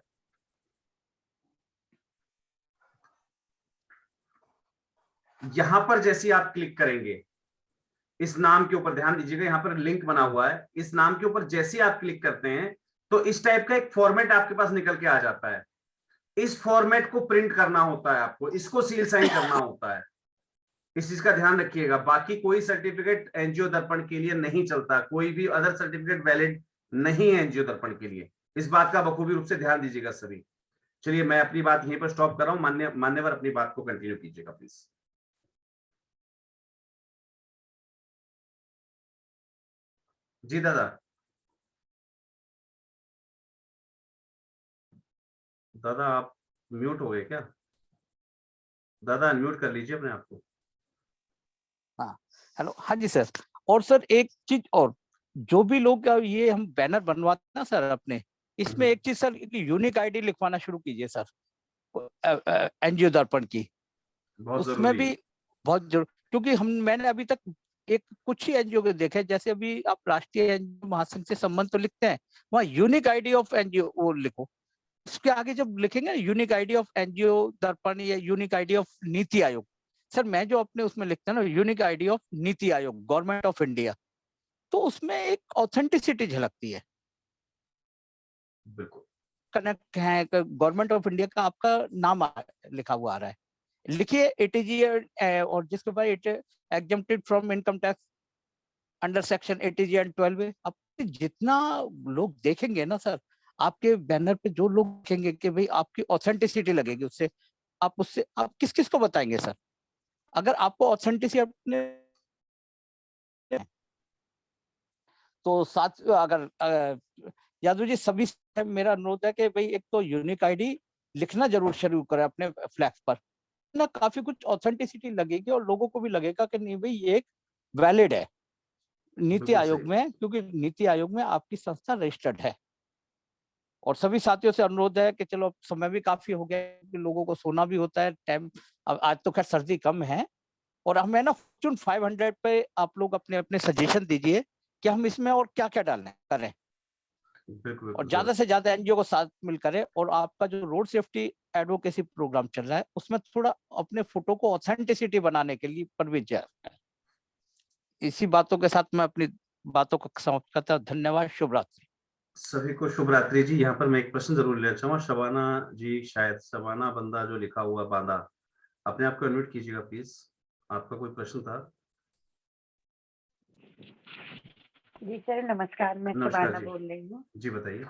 यहां पर जैसे आप क्लिक करेंगे, इस नाम के ऊपर ध्यान दीजिएगा, यहाँ पर लिंक बना हुआ है, इस नाम के ऊपर जैसे आप क्लिक करते हैं तो इस टाइप का एक फॉर्मेट आपके पास निकल के आ जाता है। इस फॉर्मेट को प्रिंट करना होता है आपको, इसको सील साइन करना होता है, इस चीज का ध्यान रखिएगा। बाकी कोई सर्टिफिकेट एनजीओ दर्पण के लिए नहीं चलता, कोई भी अदर सर्टिफिकेट वैलिड नहीं है एनजीओ दर्पण के लिए, इस बात का बखूबी रूप से ध्यान दीजिएगा सभी। चलिए मैं अपनी बात यहीं पर स्टॉप कर रहा हूं, मान्यवर अपनी बात को कंटिन्यू कीजिएगा प्लीज। जी दादा। दादा आप म्यूट हो गए क्या? दादा अनम्यूट कर लीजिए अपने आप को। हाँ, हेलो, हाँ जी सर। और सर एक चीज और, जो भी लोग ये हम बैनर बनवाते हैं ना सर अपने, इसमें एक चीज सर, यूनिक आईडी लिखवाना शुरू कीजिए सर एनजीओ दर्पण की, उसमें भी बहुत जरूर, क्योंकि मैंने अभी तक कुछ ही एनजीओ के देखे, जैसे अभी आप राष्ट्रीय एनजीओ महासंघ से संबंध तो लिखते हैं, वहाँ यूनिक आईडी ऑफ एनजीओ वो लिखो, उसके आगे जब लिखेंगे यूनिक आईडी ऑफ एनजीओ दर्पण या unique ID of NITI Aayog, sir मैं जो अपने उसमें लिखता हूँ ना unique ID of NITI Aayog government of India, तो उसमें एक ऑथेंटिसिटी झलकती है, बिल्कुल कनेक्ट है, गवर्नमेंट ऑफ इंडिया का आपका नाम लिखा हुआ आ रहा है। लिखिए एटीजी और जिसके ऊपर exempted from income tax under section ATG and 12A। अब जितना लोग देखेंगे ना सर आपके बैनर पे, जो लोग देखेंगे कि भाई आपकी ऑथेंटिसिटी लगेगी, उससे आप किस किस को बताएंगे सर? अगर आपको ऑथेंटिसिटी अपने तो साथ, अगर यादव जी सभी से मेरा अनुरोध है कि भाई एक तो यूनिक आईडी लिखना जरूर शुरू करें अपने फ्लैक्स पर ना, काफी कुछ ऑथेंटिसिटी लगेगी और लोगों को भी लगेगा कि नहीं भाई ये एक वैलिड है नीति आयोग में, क्योंकि नीति आयोग में आपकी संस्था रजिस्टर्ड है। और सभी साथियों से अनुरोध है कि चलो समय भी काफी हो गया कि लोगों को सोना भी होता है, टाइम अब आज तो खैर सर्दी कम है, और हमें ना फॉर्च्यून 500 पे आप लोग अपने अपने सजेशन दीजिए कि हम इसमें और क्या क्या डालना करें, और ज्यादा से ज्यादा एनजीओ को साथ मिल करें। और आपका जो रोड सेफ्टी एडवोकेसी प्रोग्राम चल रहा है उसमें थोड़ा अपने फोटो को ऑथेंटिसिटी बनाने के लिए परविज जाए। इसी बातों के साथ मैं अपनी बातों को समाप्त करता हूँ। धन्यवाद, शुभ रात्रि। सभी को शुभ रात्रि जी। यहाँ पर मैं एक प्रश्न जरूर लेना चाहूंगा। शबाना जी, शायद शबाना बंदा जो लिखा हुआ बांदा, अपने आप को अनम्यूट कीजिएगा प्लीज। आपका कोई प्रश्न था? जी सर नमस्कार, मैं नमस्कार शबाना जी। बोल रही हूँ। जी बताइए।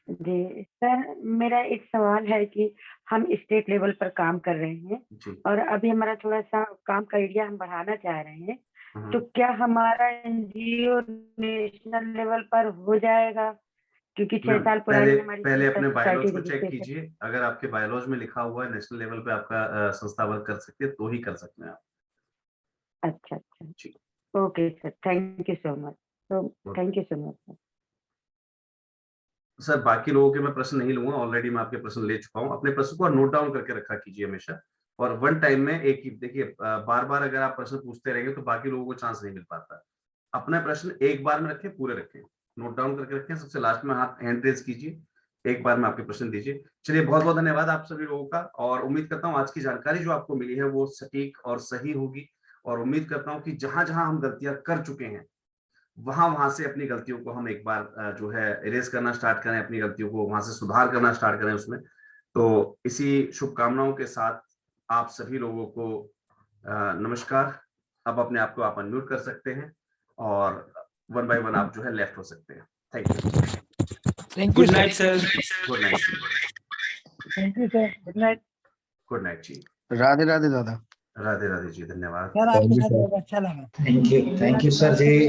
जी सर, मेरा एक सवाल है कि हम स्टेट लेवल पर काम कर रहे हैं जी। और अभी हमारा थोड़ा सा काम का एरिया हम बढ़ाना चाह रहे हैं, तो हम्म। क्या हमारा एनजीओ नेशनल लेवल पर हो जाएगा? क्योंकि 6 मैम, साल पहले पुरानी हमारी पहले अपने बायलॉज सोसाइटी को चेक रजिस्ट्रेशन। कीजिए। अगर आपके बायलॉज में लिखा हुआ है नेशनल लेवल पे आपका संस्था वर्क कर सकती है तो ही कर सकते हैं आप। अच्छा अच्छा, जी। Okay sir, thank you so much. तो thank you so much sir. Sir बाकी लोगों के मैं प्रश्न नहीं लूंगा, ऑलरेडी मैं आपके प्रश्न ले चुका हूँ। अपने प्रश्न को नोट डाउन करके रखा कीजिए हमेशा, और वन टाइम में एक ही देखिए। बार बार अगर आप प्रश्न पूछते रहेंगे तो बाकी लोगों को चांस नहीं मिल पाता। अपना प्रश्न एक बार में रखें, पूरे रखें, नोट डाउन करके रखें। सबसे लास्ट में हाथ हैंड रेज कीजिए, एक बार में आपके प्रश्न दीजिए। चलिए, बहुत बहुत धन्यवाद आप सभी लोगों का, और उम्मीद करता हूँ आज की जानकारी जो आपको मिली है वो सटीक और सही होगी। और उम्मीद करता हूँ कि जहां जहां हम गलतियां कर चुके हैं वहां से अपनी गलतियों को हम एक बार जो है इरेज करना स्टार्ट करें, अपनी गलतियों को वहां से सुधार करना स्टार्ट करें उसमें। तो इसी शुभकामनाओं के साथ आप सभी लोगों को नमस्कार। अब अपने आप को आप अनम्यूट कर सकते हैं और वन बाय वन आप जो है लेफ्ट हो सकते हैं। Thank you. Good night sir. Good night. Thank you sir, good night. Good night जी। राधे राधे दादा। राधे राधे जी, धन्यवाद। सर आपके साथ बहुत अच्छा लगा। थैंक यू सर जी।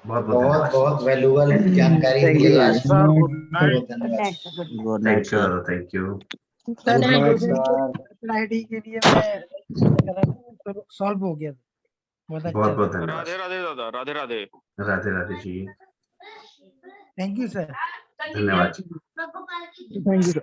बहुत बहुत बहुत वैल्यूबल जानकारी Thank you, दी आज। sir. बहुत Good बहुत धन्यवाद। Good night thank you sir. दादा, थैंक यू। सर Good मैं night, प्रोजेक्ट आईडी के लिए मैं सॉल्व हो गया, बहुत अच्छा। बहुत बहुत धन्यवाद। राधे राधे दादा, Radhe Radhe. Radhe Radhe ji, thank you sir. धन्यवाद जी। Thank you sir.